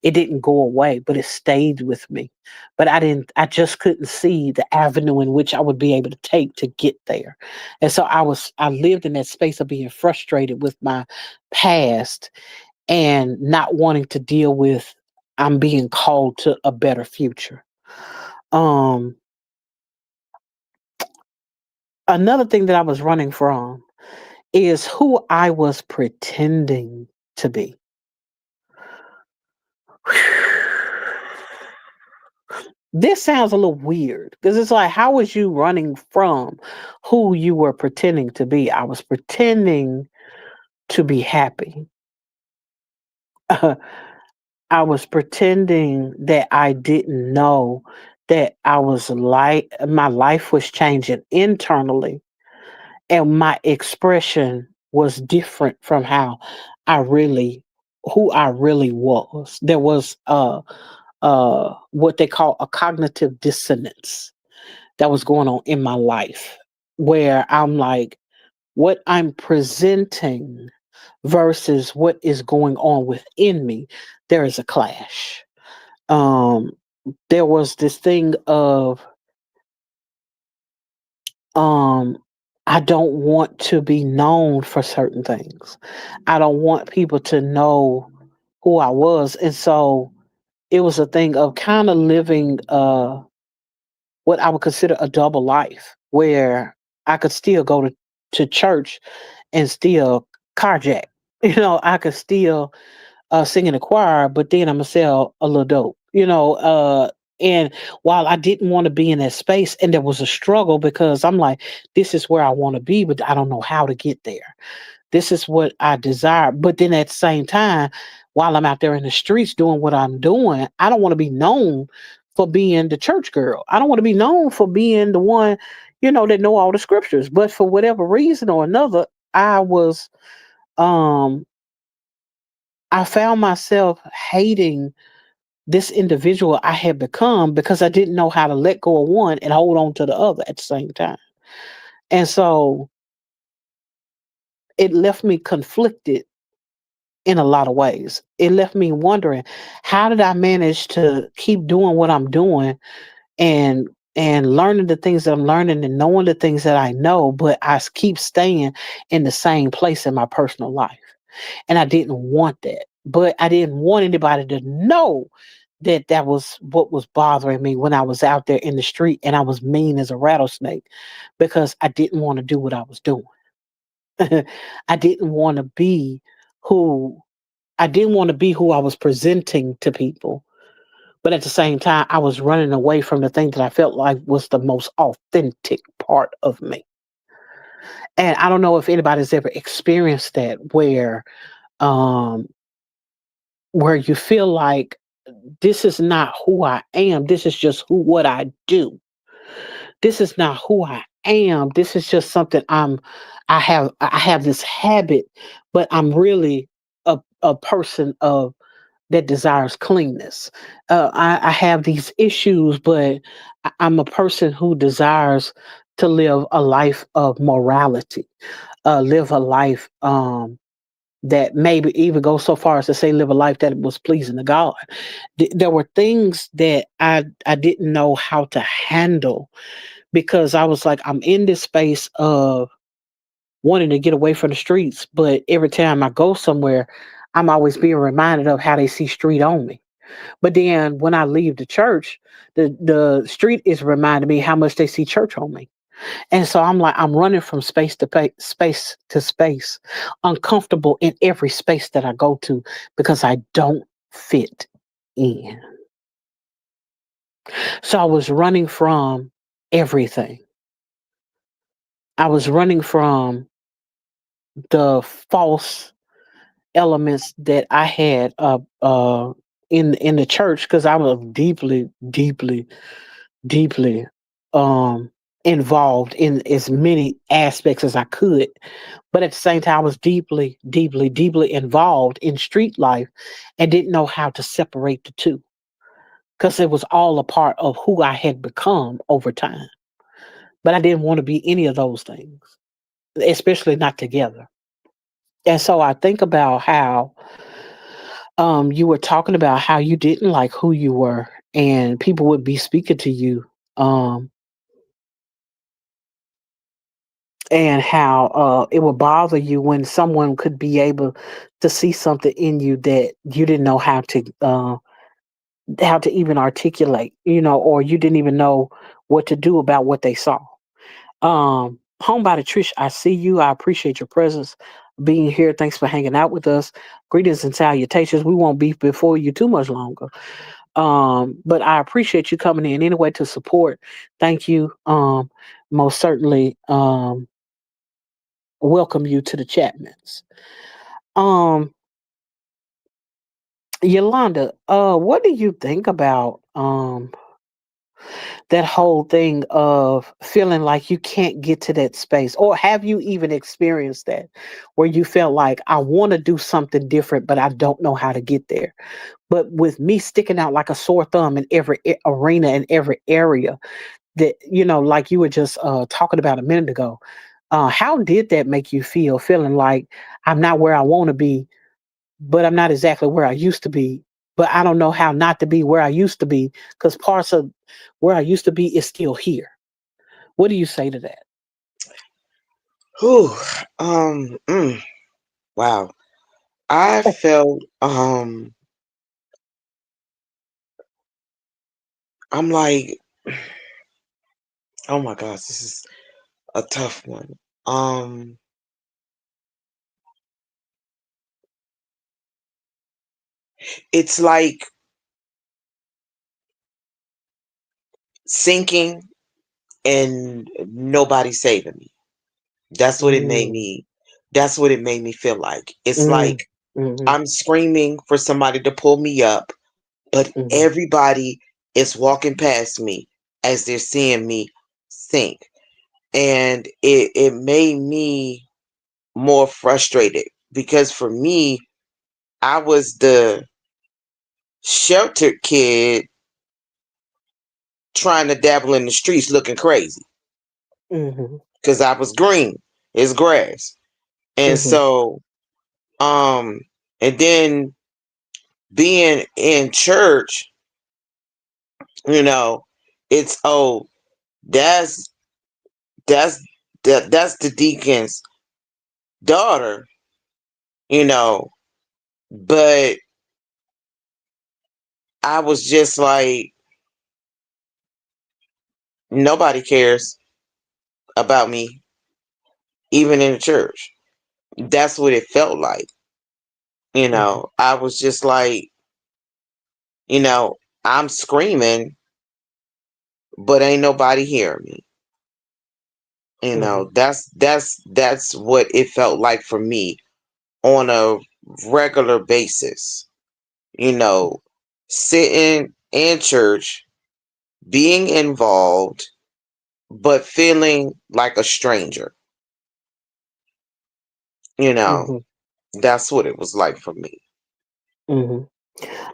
It didn't go away, but it stayed with me. But I just couldn't see the avenue in which I would be able to take to get there. And so I lived in that space of being frustrated with my past and not wanting to deal with I'm being called to a better future. Um, Another thing that I was running from is who I was pretending to be. This sounds a little weird because it's like, how was you running from who you were pretending to be? I was pretending to be happy. I was pretending that I didn't know that I was like my life was changing internally and my expression was different from who I really was. There was what they call a cognitive dissonance that was going on in my life where I'm like, what I'm presenting versus what is going on within me, there is a clash. um there was this thing of um I don't want to be known for certain things. I don't want people to know who I was. And so it was a thing of kind of living what I would consider a double life where I could still go to church and still carjack. I could still sing in a choir, but then I'm gonna sell a little dope. And while I didn't want to be in that space, and there was a struggle because I'm like, this is where I want to be, but I don't know how to get there. This is what I desire. But then at the same time, while I'm out there in the streets doing what I'm doing, I don't want to be known for being the church girl. I don't want to be known for being the one, that know all the scriptures. But for whatever reason or another, um I found myself hating this individual I had become because I didn't know how to let go of one and hold on to the other at the same time. And so it left me conflicted in a lot of ways. It left me wondering, how did I manage to keep doing what I'm doing and learning the things that I'm learning and knowing the things that I know, but keep staying in the same place in my personal life. And I didn't want that. But I didn't want anybody to know that that was what was bothering me when I was out there in the street and I was mean as a rattlesnake because I didn't want to do what I was doing. I didn't want to be who I didn't want to be who I was presenting to people. But at the same time, I was running away from the thing that I felt like was the most authentic part of me. And I don't know if anybody's ever experienced that um where you feel like this is not who I am. This is just what I do. This is not who I am. This is just something I have this habit, but I'm really a person of that desires cleanness. I have these issues, but I'm a person who desires to live a life of morality, live a life that maybe even go so far as to say live a life that was pleasing to God. There were things that I didn't know how to handle because I was like, I'm in this space of wanting to get away from the streets, but every time I go somewhere, I'm always being reminded of how they see street on me. But then when I leave the church, the street is reminding me how much they see church on me. And so I'm like, I'm running from space to space, uncomfortable in every space that I go to because I don't fit in. So I was running from everything. I was running from the false elements that I had in the church because I was deeply um involved in as many aspects as I could. But at the same time, I was deeply involved in street life and didn't know how to separate the two because it was all a part of who I had become over time. But I didn't want to be any of those things, especially not together. And so I think about how you were talking about how you didn't like who you were, and people would be speaking to you, um, and how it would bother you when someone could be able to see something in you that you didn't know how to even articulate, or you didn't even know what to do about what they saw. Homebody Trish, I see you. I appreciate your presence being here. Thanks for hanging out with us. Greetings and salutations. We won't be before you too much longer. But I appreciate you coming in anyway to support. Thank you. Most certainly welcome you to the Chapmans. Um, Yolanda, what do you think about that whole thing of feeling like you can't get to that space? Or have you even experienced that where you felt like I want to do something different, but I don't know how to get there? But with me sticking out like a sore thumb in every arena, in every area that, like you were just talking about a minute ago, how did that make you feel, feeling like I'm not where I want to be, but I'm not exactly where I used to be? But I don't know how not to be where I used to be because parts of where I used to be is still here. What do you say to that? Whew. Um. mm, wow. I felt. I'm like, oh my gosh, this is a tough one. Um. It's like sinking and nobody saving me. That's what it made Mm, me. That's what it made me feel like. It's mm, like mhm, I'm screaming for somebody to pull me up, but mhm, everybody is walking past me as they're seeing me sink. And it made me more frustrated because for me, I was the sheltered kid trying to dabble in the streets looking crazy Mhm. because I was green. It's grass. And Mhm. so, um, and then being in church, you know, it's that's that's that's the deacon's daughter, you know, but I was just like, nobody cares about me, even in the church. That's what it felt like. Mhm. I was just like, you know, I'm screaming, but ain't nobody hearing me. Mhm. That's what it felt like for me on a regular basis. You know, sitting in church, being involved, but feeling like a stranger. You know, Mhm. that's what it was like for me. Mhm.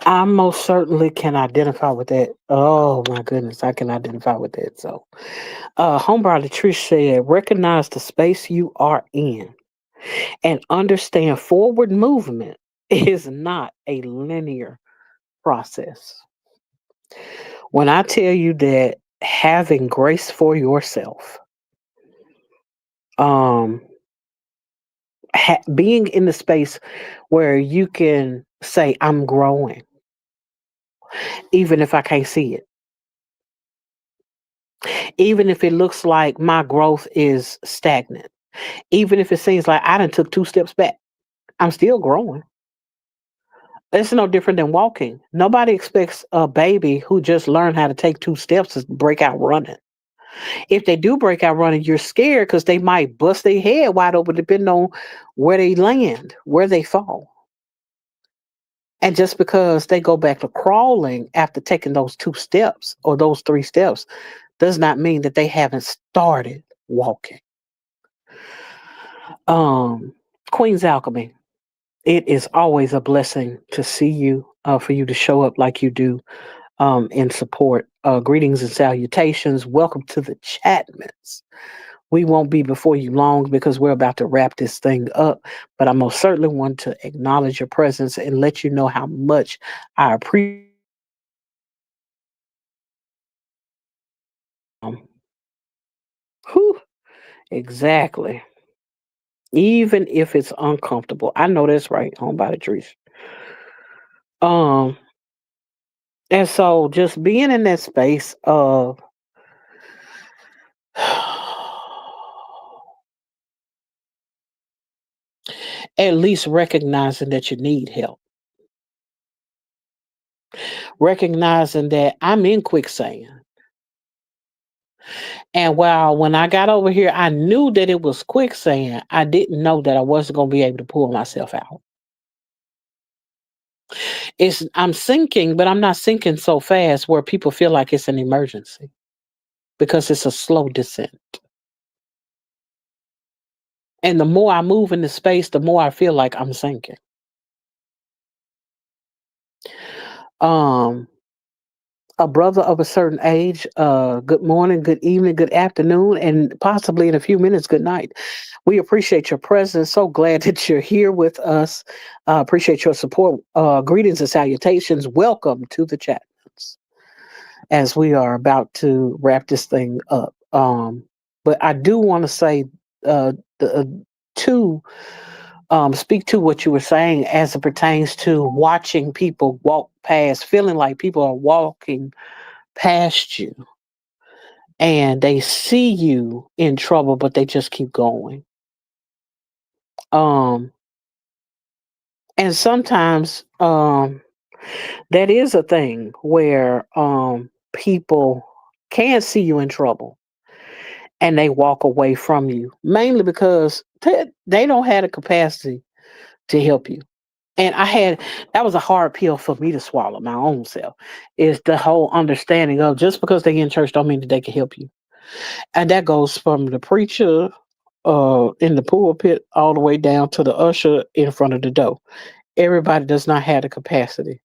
I most certainly can identify with that. Oh my goodness, I can identify with that. So, homebody Trish said, recognize the space you are in and understand forward movement is not a linear process. When I tell you that having grace for yourself, um, being in the space where you can say, I'm growing, even if I can't see it, even if it looks like my growth is stagnant, even if it seems like I done took 2 steps back, I'm still growing. It's no different than walking. Nobody expects a baby who just learned how to take 2 steps to break out running. If they do break out running, you're scared because they might bust their head wide open depending on where they land, where they fall. And just because they go back to crawling after taking those 2 steps or those 3 steps does not mean that they haven't started walking. Um, Queen's Alchemy. It is always a blessing to see you, for you to show up like you do, in support. Greetings and salutations. Welcome to the Chatmans. We won't be before you long because we're about to wrap this thing up, but I most certainly want to acknowledge your presence and let you know how much I appreciate. Um, whew, exactly. Even if it's uncomfortable, I know that's right, home by the trees. Um, and so just being in that space of at least recognizing that you need help, recognizing that I'm in quicksand. And while when I got over here, I knew that it was quicksand, I didn't know that I wasn't going to be able to pull myself out. I'm sinking, but I'm not sinking so fast where people feel like it's an emergency because it's a slow descent. And the more I move in the space, the more I feel like I'm sinking. Um, a brother of a certain age, good morning, good evening, good afternoon, and possibly in a few minutes, good night. We appreciate your presence. So glad that you're here with us. Appreciate your support. Greetings and salutations. Welcome to the chat as we are about to wrap this thing up. But I do want to say the to speak to what you were saying as it pertains to watching people walk past, feeling like people are walking past you and they see you in trouble, but they just keep going. Um, and sometimes that is a thing where people can see you in trouble and they walk away from you, mainly because they don't have the capacity to help you. And that was a hard pill for me to swallow my own self, is the whole understanding of just because they in church don't mean that they can help you. And that goes from the preacher in the pulpit all the way down to the usher in front of the door. Everybody does not have the capacity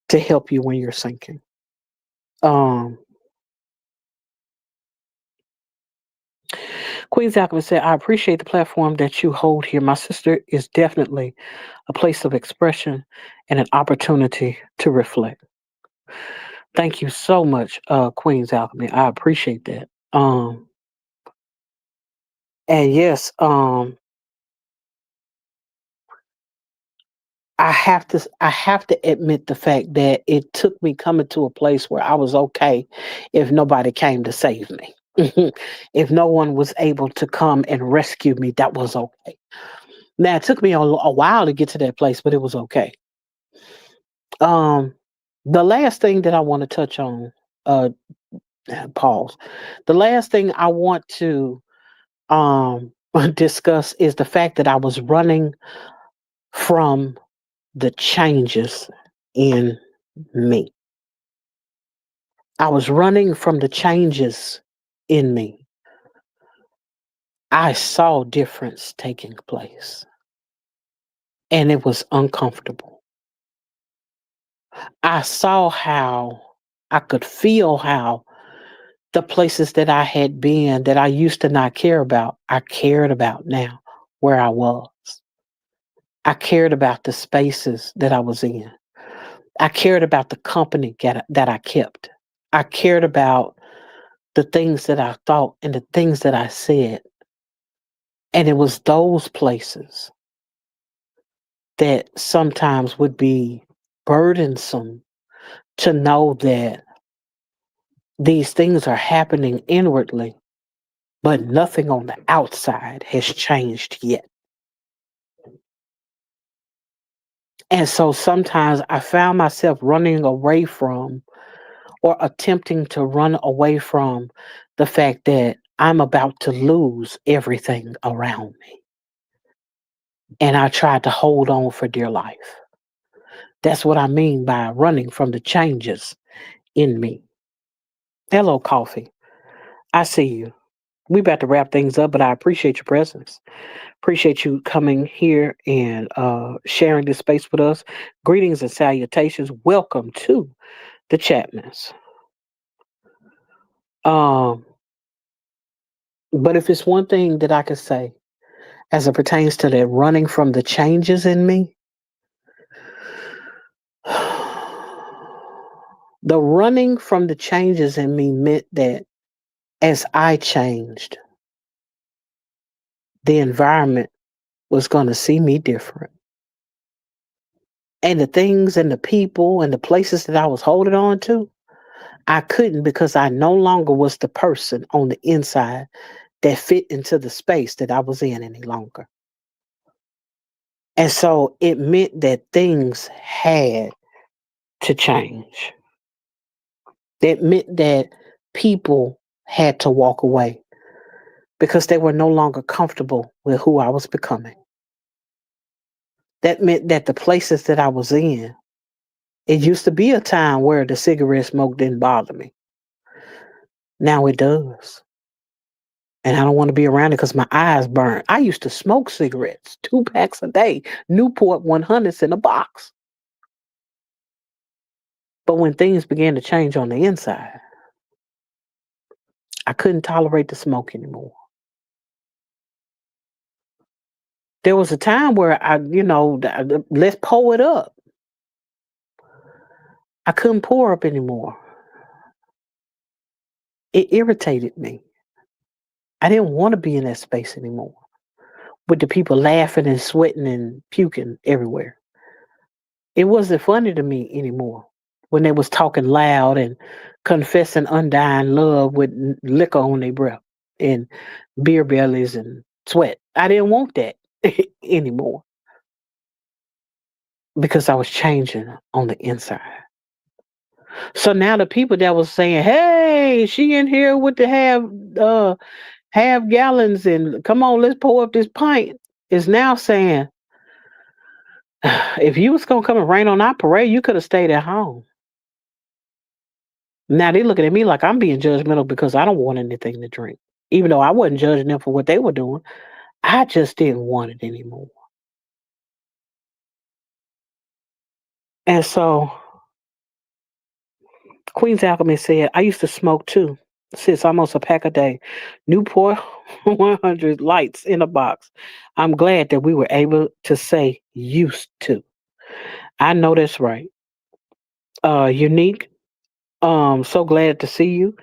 to help you when you're sinking. Um, Queen's Alchemist said, I appreciate the platform that you hold here. My sister is definitely a place of expression and an opportunity to reflect. Thank you so much, Queen's Alchemy. I appreciate that. And yes, I have to admit the fact that it took me coming to a place where I was okay if nobody came to save me. If no one was able to come and rescue me, that was okay. Now it took me a while to get to that place, but it was okay. Um, the last thing that I want to touch on, uh, pause. The last thing I want to discuss is the fact that I was running from the changes in me. I was running from the changes in me. I saw difference taking place and it was uncomfortable. I saw how I could feel how the places that I had been that I used to not care about, I cared about now where I was. I cared about the spaces that I was in. I cared about the company that I kept. I cared about the things that I thought and the things that I said. And it was those places that sometimes would be burdensome to know that these things are happening inwardly, but nothing on the outside has changed yet. And so sometimes I found myself running away from or attempting to run away from the fact that I'm about to lose everything around me. And I tried to hold on for dear life. That's what I mean by running from the changes in me. Hello, coffee. I see you. We about to wrap things up, but I appreciate your presence. Appreciate you coming here and sharing this space with us. Greetings and salutations. Welcome to the Chapmans. Um, but if it's one thing that I could say as it pertains to that running from the changes in me, the running from the changes in me meant that as I changed, the environment was going to see me different. And the things and the people and the places that I was holding on to, I couldn't because I no longer was the person on the inside that fit into the space that I was in any longer. And so it meant that things had to change. It meant that people had to walk away because they were no longer comfortable with who I was becoming. That meant that the places that I was in, it used to be a time where the cigarette smoke didn't bother me. Now it does. And I don't want to be around it because my eyes burn. I used to smoke cigarettes, 2 packs a day, Newport 100s in a box. But when things began to change on the inside, I couldn't tolerate the smoke anymore. There was a time where let's pour it up. I couldn't pour up anymore. It irritated me. I didn't want to be in that space anymore with the people laughing and sweating and puking everywhere. It wasn't funny to me anymore when they was talking loud and confessing undying love with liquor on their breath and beer bellies and sweat. I didn't want that anymore because I was changing on the inside. So now the people that was saying, "Hey, she in here with the half gallons and come on, let's pour up this pint," is now saying, "If you was gonna come and rain on our parade, you could have stayed at home." Now they looking at me like I'm being judgmental because I don't want anything to drink. Even though I wasn't judging them for what they were doing. I just didn't want it anymore. And so Queen's Alchemist said, I used to smoke too. Sis, almost a pack a day. Newport 100 lights in a box. I'm glad that we were able to say used to. I know that's right. Unique. So glad to see you.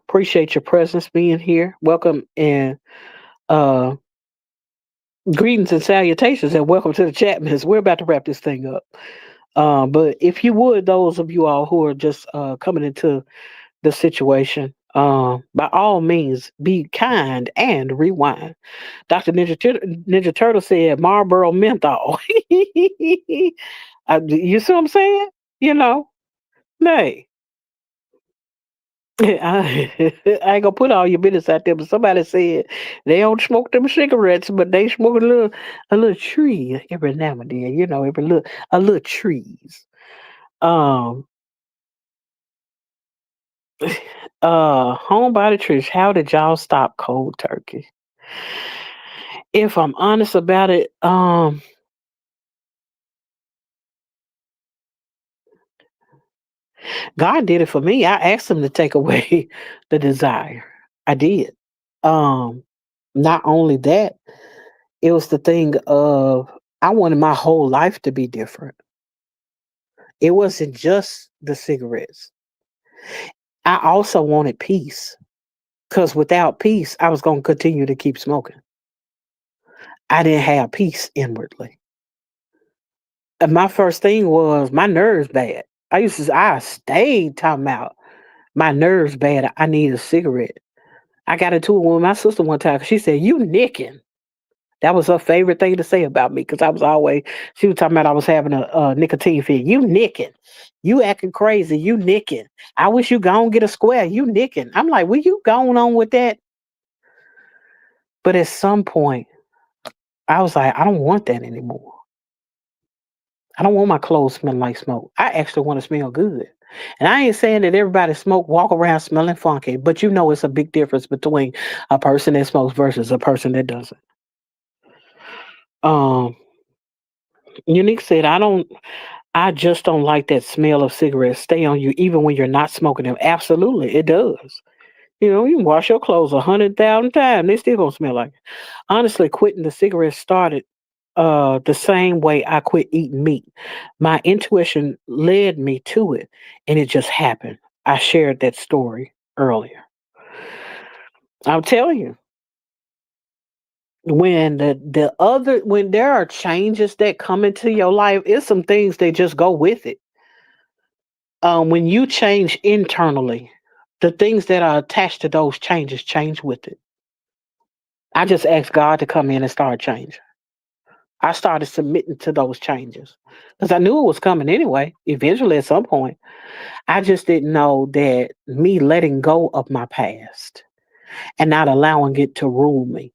Appreciate your presence being here. Welcome and uh greetings and salutations and welcome to the chat, miss. We're about to wrap this thing up. But if you would, those of you all who are just coming into the situation, by all means, be kind and rewind. Dr. Ninja Turtle said Marlboro menthol. You see what I'm saying? You know, hey, I ain't gonna put all your business out there, but somebody said they don't smoke them cigarettes, but they smoke a little tree every now and then. You know, every little a little trees. Um, Home by the trees. How did y'all stop cold turkey? If I'm honest about it, God did it for me. I asked him to take away the desire. I did. Um, Not only that, it was the thing of I wanted my whole life to be different. It wasn't just the cigarettes. I also wanted peace because without peace, I was going to continue to keep smoking. I didn't have peace inwardly. And my first thing was my nerves bad. I stayed talking about my nerves bad. I need a cigarette. I got into it with my sister one time. She said, "You nicking." That was her favorite thing to say about me because she was talking about I was having a nicotine fit. You nicking. You acting crazy. You nicking. I wish you go and get a square. You nicking. I'm like, will you going on with that? But at some point, I was like, I don't want that anymore. I don't want my clothes smelling like smoke. I actually want to smell good. And I ain't saying that everybody walk around smelling funky, but you know it's a big difference between a person that smokes versus a person that doesn't. Um, Unique said, I just don't like that smell of cigarettes stay on you even when you're not smoking them. Absolutely, it does. You know, you can wash your clothes 100,000 times, they still gonna smell like it. Honestly, quitting the cigarettes started the same way I quit eating meat. My intuition led me to it, and it just happened. I shared that story earlier. I'll tell you, when there are changes that come into your life, it's some things that just go with it. When you change internally, the things that are attached to those changes change with it. I just asked God to come in and start changing. I started submitting to those changes because I knew it was coming anyway, eventually at some point. I just didn't know that me letting go of my past and not allowing it to rule me,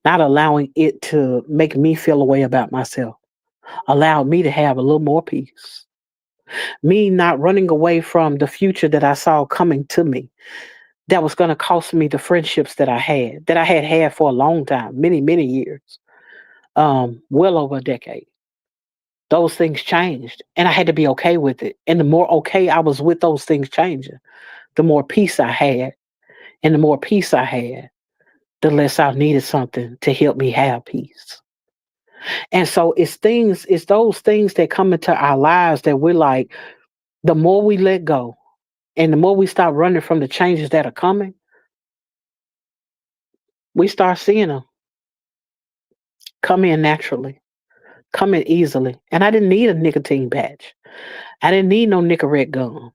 not allowing it to make me feel a way about myself, allowed me to have a little more peace. Me not running away from the future that I saw coming to me that was going to cost me the friendships that I had for a long time, many, many years, well over a decade. Those things changed and I had to be okay with it. And the more okay I was with those things changing, the more peace I had. And the more peace I had, the less I needed something to help me have peace. And so it's those things that come into our lives that we're like, the more we let go and the more we stop running from the changes that are coming, we start seeing them come in naturally, come in easily. And I didn't need a nicotine patch. I didn't need no Nicorette gum.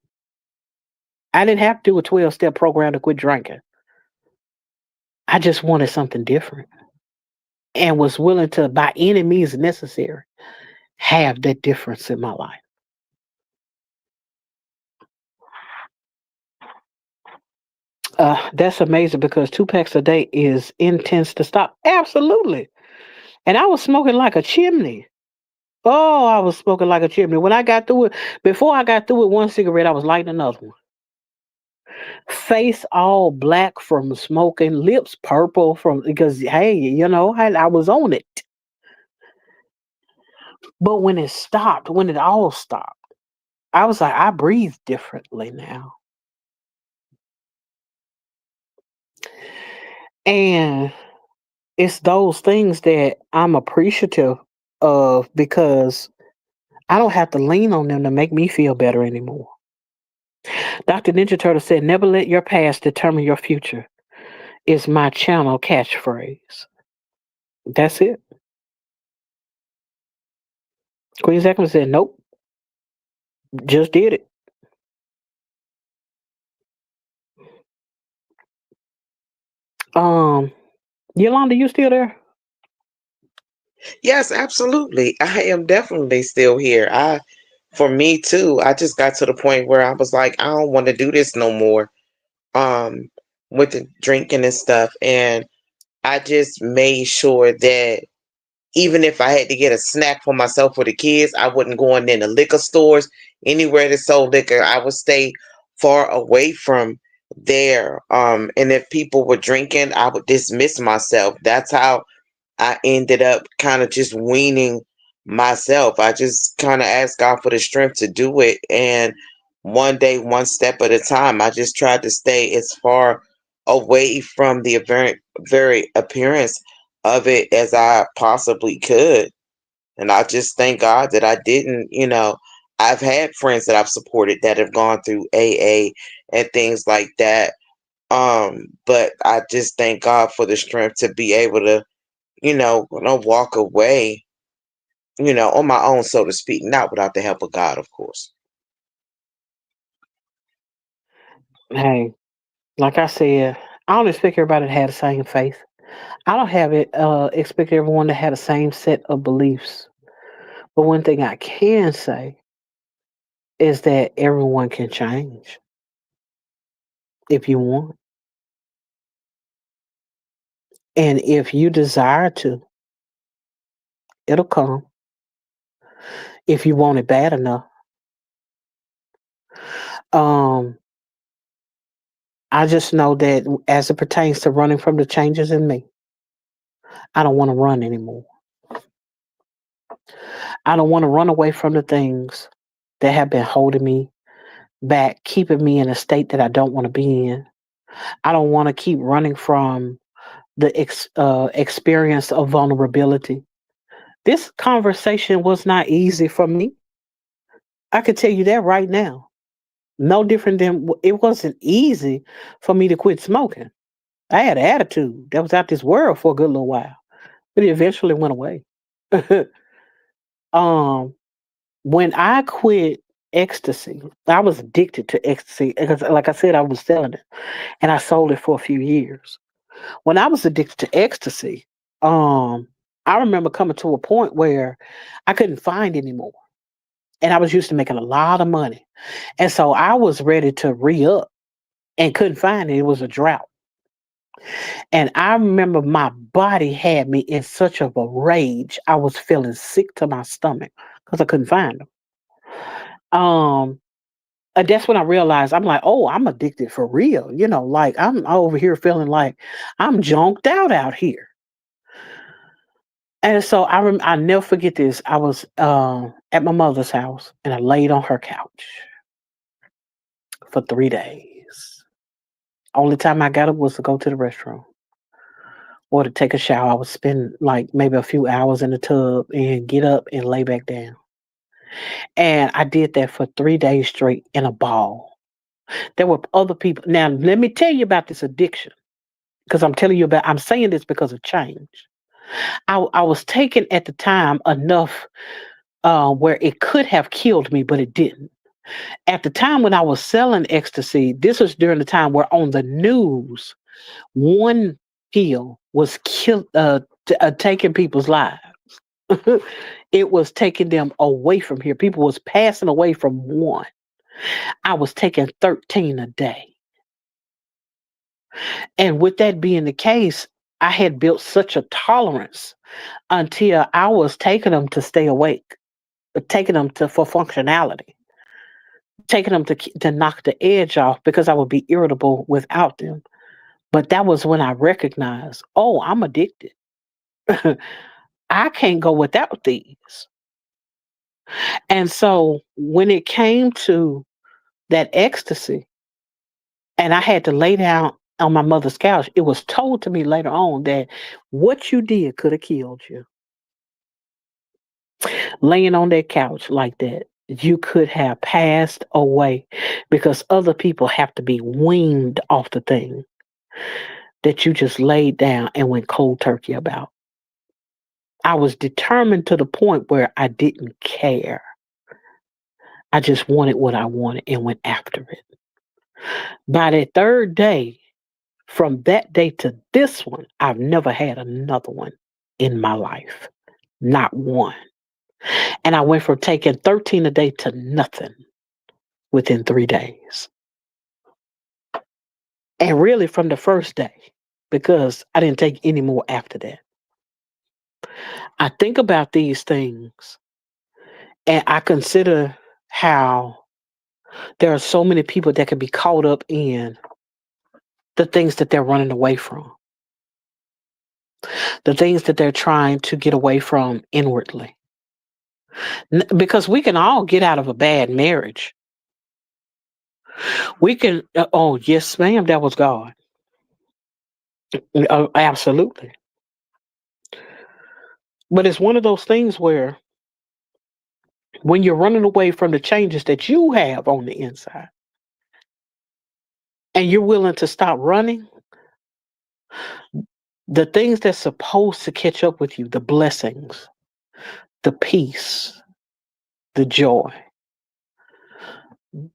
I didn't have to do a 12-step program to quit drinking. I just wanted something different and was willing to, by any means necessary, have that difference in my life. That's amazing because 2 packs a day is intense to stop. Absolutely. And I was smoking like a chimney. Oh, I was smoking like a chimney. Before I got through with one cigarette, I was lighting another one. Face all black from smoking, lips purple from because hey, I was on it. But when it stopped, when it all stopped, I was like, I breathe differently now. And it's those things that I'm appreciative of because I don't have to lean on them to make me feel better anymore. Dr. Ninja Turtle said, never let your past determine your future, is my channel catchphrase. That's it. Queen Zekma said, nope, just did it. Um, Yolanda, you still there? Yes, absolutely. I am definitely still here. For me too, I just got to the point where I was like, I don't want to do this no more. Um, with the drinking and stuff. And I just made sure that even if I had to get a snack for myself or the kids, I wouldn't go in the liquor stores, anywhere that sold liquor. I would stay far away from there. And if people were drinking, I would dismiss myself. That's how I ended up kind of just weaning myself. I just kind of asked God for the strength to do it. And one day, one step at a time, I just tried to stay as far away from the very appearance of it as I possibly could. And I just thank God that I didn't, I've had friends that I've supported that have gone through AA and things like that. But I just thank God for the strength to be able to walk away, on my own, so to speak, not without the help of God, of course. Hey, like I said, I don't expect everybody to have the same faith. I don't have it expect everyone to have the same set of beliefs. But one thing I can say is that everyone can change if you want. And if you desire to, it'll come if you want it bad enough. Um, I just know that as it pertains to running from the changes in me, I don't want to run anymore. I don't want to run away from the things that have been holding me back, keeping me in a state that I don't want to be in. I don't want to keep running from the experience of vulnerability. This conversation was not easy for me. I could tell you that right now. No different than it wasn't easy for me to quit smoking. I had an attitude that was out this world for a good little while, but it eventually went away. um, when I quit ecstasy, I was addicted to ecstasy because, like I said, I was selling it and I sold it for a few years. When I was addicted to ecstasy, um, I remember coming to a point where I couldn't find anymore. And I was used to making a lot of money. And so I was ready to re up and couldn't find it. It was a drought. And I remember my body had me in such of a rage. I was feeling sick to my stomach because I couldn't find them. Um, and that's when I realized I'm like, oh, I'm addicted for real. Like I'm over here feeling like I'm jonked out here. And so I never forget this. I was at my mother's house and I laid on her couch for 3 days. Only time I got up was to go to the restroom or to take a shower. I would spend like maybe a few hours in the tub and get up and lay back down. And I did that for 3 days straight in a ball. There were other people. Now, let me tell you about this addiction because I'm saying this because of change. I was taking at the time enough where it could have killed me, but it didn't. At the time when I was selling ecstasy, this was during the time where on the news, one pill was taking people's lives. It was taking them away from here. People was passing away from one. I was taking 13 a day. And with that being the case, I had built such a tolerance until I was taking them to stay awake, taking them to for functionality, taking them to knock the edge off because I would be irritable without them. But that was when I recognized, oh, I'm addicted. I can't go without these. And so when it came to that ecstasy, and I had to lay down on my mother's couch, it was told to me later on that what you did could have killed you. Laying on that couch like that, you could have passed away because other people have to be weaned off the thing that you just laid down and went cold turkey about. I was determined to the point where I didn't care. I just wanted what I wanted and went after it. By the third day, from that day to this one, I've never had another one in my life. Not one. And I went from taking 13 a day to nothing within 3 days. And really from the first day, because I didn't take any more after that. I think about these things and I consider how there are so many people that can be caught up in the things that they're running away from, the things that they're trying to get away from inwardly. Because we can all get out of a bad marriage. We can, oh, yes, ma'am, that was God. Absolutely. But it's one of those things where when you're running away from the changes that you have on the inside and you're willing to stop running, the things that's supposed to catch up with you, the blessings, the peace, the joy,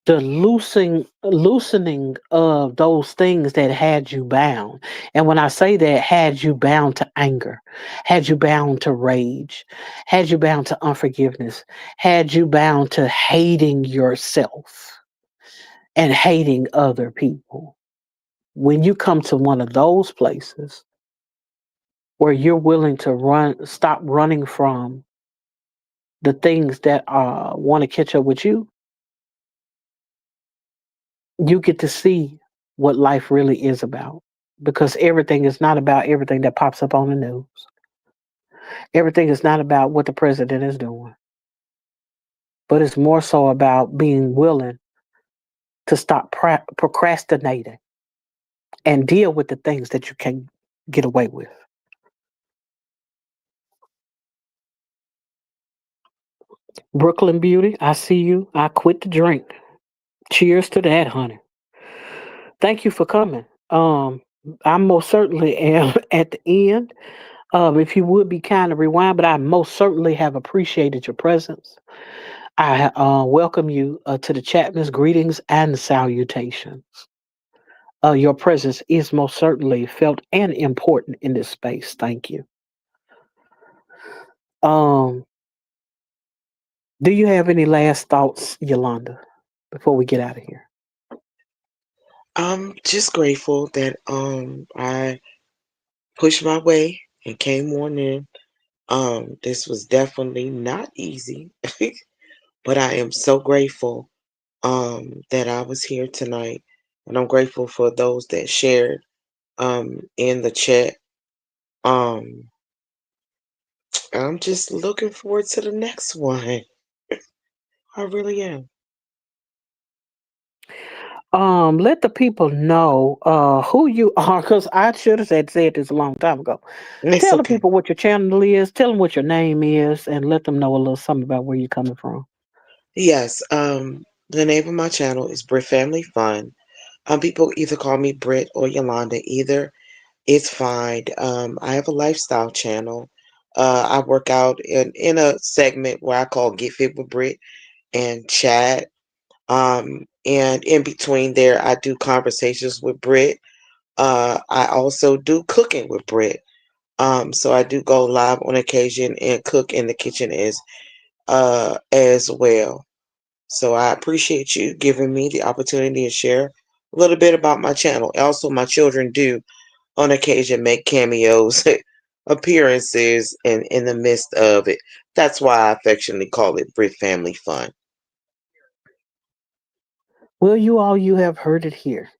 the loosening of those things that had you bound. And when I say that, had you bound to anger, had you bound to rage, had you bound to unforgiveness, had you bound to hating yourself and hating other people. When you come to one of those places where you're willing to stop running from the things that want to catch up with you, you get to see what life really is about. Because everything is not about everything that pops up on the news. Everything is not about what the president is doing, but it's more so about being willing to stop procrastinating and deal with the things that you can get away with. Brooklyn Beauty, I see you. I quit the drink. Cheers to that, honey. Thank you for coming. I most certainly am at the end. If you would be kind of rewind, but I most certainly have appreciated your presence. I welcome you to the Chapman's greetings and salutations. Your presence is most certainly felt and important in this space. Thank you. Um, do you have any last thoughts, Yolanda, before we get out of here? I'm just grateful that I pushed my way and came on in. This was definitely not easy, but I am so grateful that I was here tonight, and I'm grateful for those that shared in the chat. Um, I'm just looking forward to the next one. I really am. Let the people know who you are, because I should have said this a long time ago. And it's Tell the okay. people what your channel is, tell them what your name is, and let them know a little something about where you're coming from. Yes, the name of my channel is Brit Family Fun. People either call me Brit or Yolanda. Either is fine. I have a lifestyle channel. I work out in a segment where I call Get Fit with Brit and Chat. And in between there, I do conversations with Brit. I also do cooking with Brit. So I do go live on occasion and cook in the kitchen as well. So I appreciate you giving me the opportunity to share a little bit about my channel. Also, my children do on occasion make cameos, appearances in the midst of it. That's why I affectionately call it Brit Family Fun. Well, you have heard it here.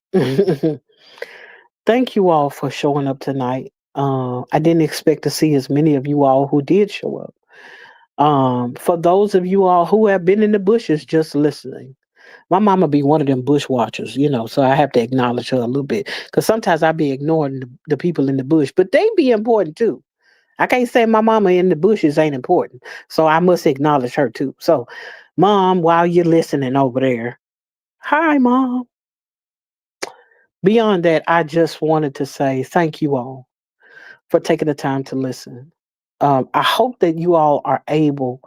Thank you all for showing up tonight. I didn't expect to see as many of you all who did show up. For those of you all who have been in the bushes just listening, my mama be one of them bush watchers, so I have to acknowledge her a little bit. Because sometimes I be ignoring the people in the bush, but they be important too. I can't say my mama in the bushes ain't important. So I must acknowledge her too. So, mom, while you're listening over there, hi, mom. Beyond that, I just wanted to say thank you all for taking the time to listen. I hope that you all are able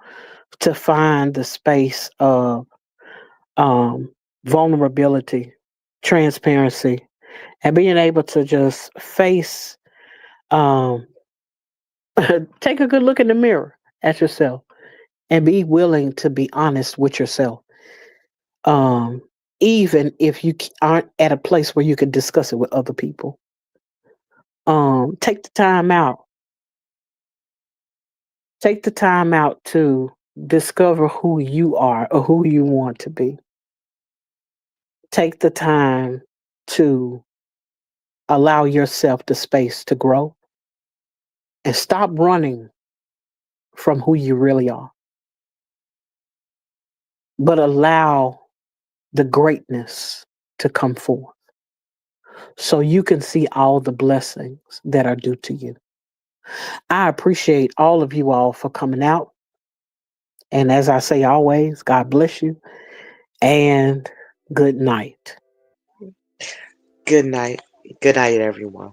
to find the space of um, vulnerability, transparency, and being able to just face, um, take a good look in the mirror at yourself and be willing to be honest with yourself. Um, Even if you aren't at a place where you can discuss it with other people. Take the time out. Take the time out to discover who you are or who you want to be. Take the time to allow yourself the space to grow and stop running from who you really are, but allow the greatness to come forth so you can see all the blessings that are due to you. I appreciate all of you all for coming out. And as I say always, God bless you and good night. Good night. Good night, everyone.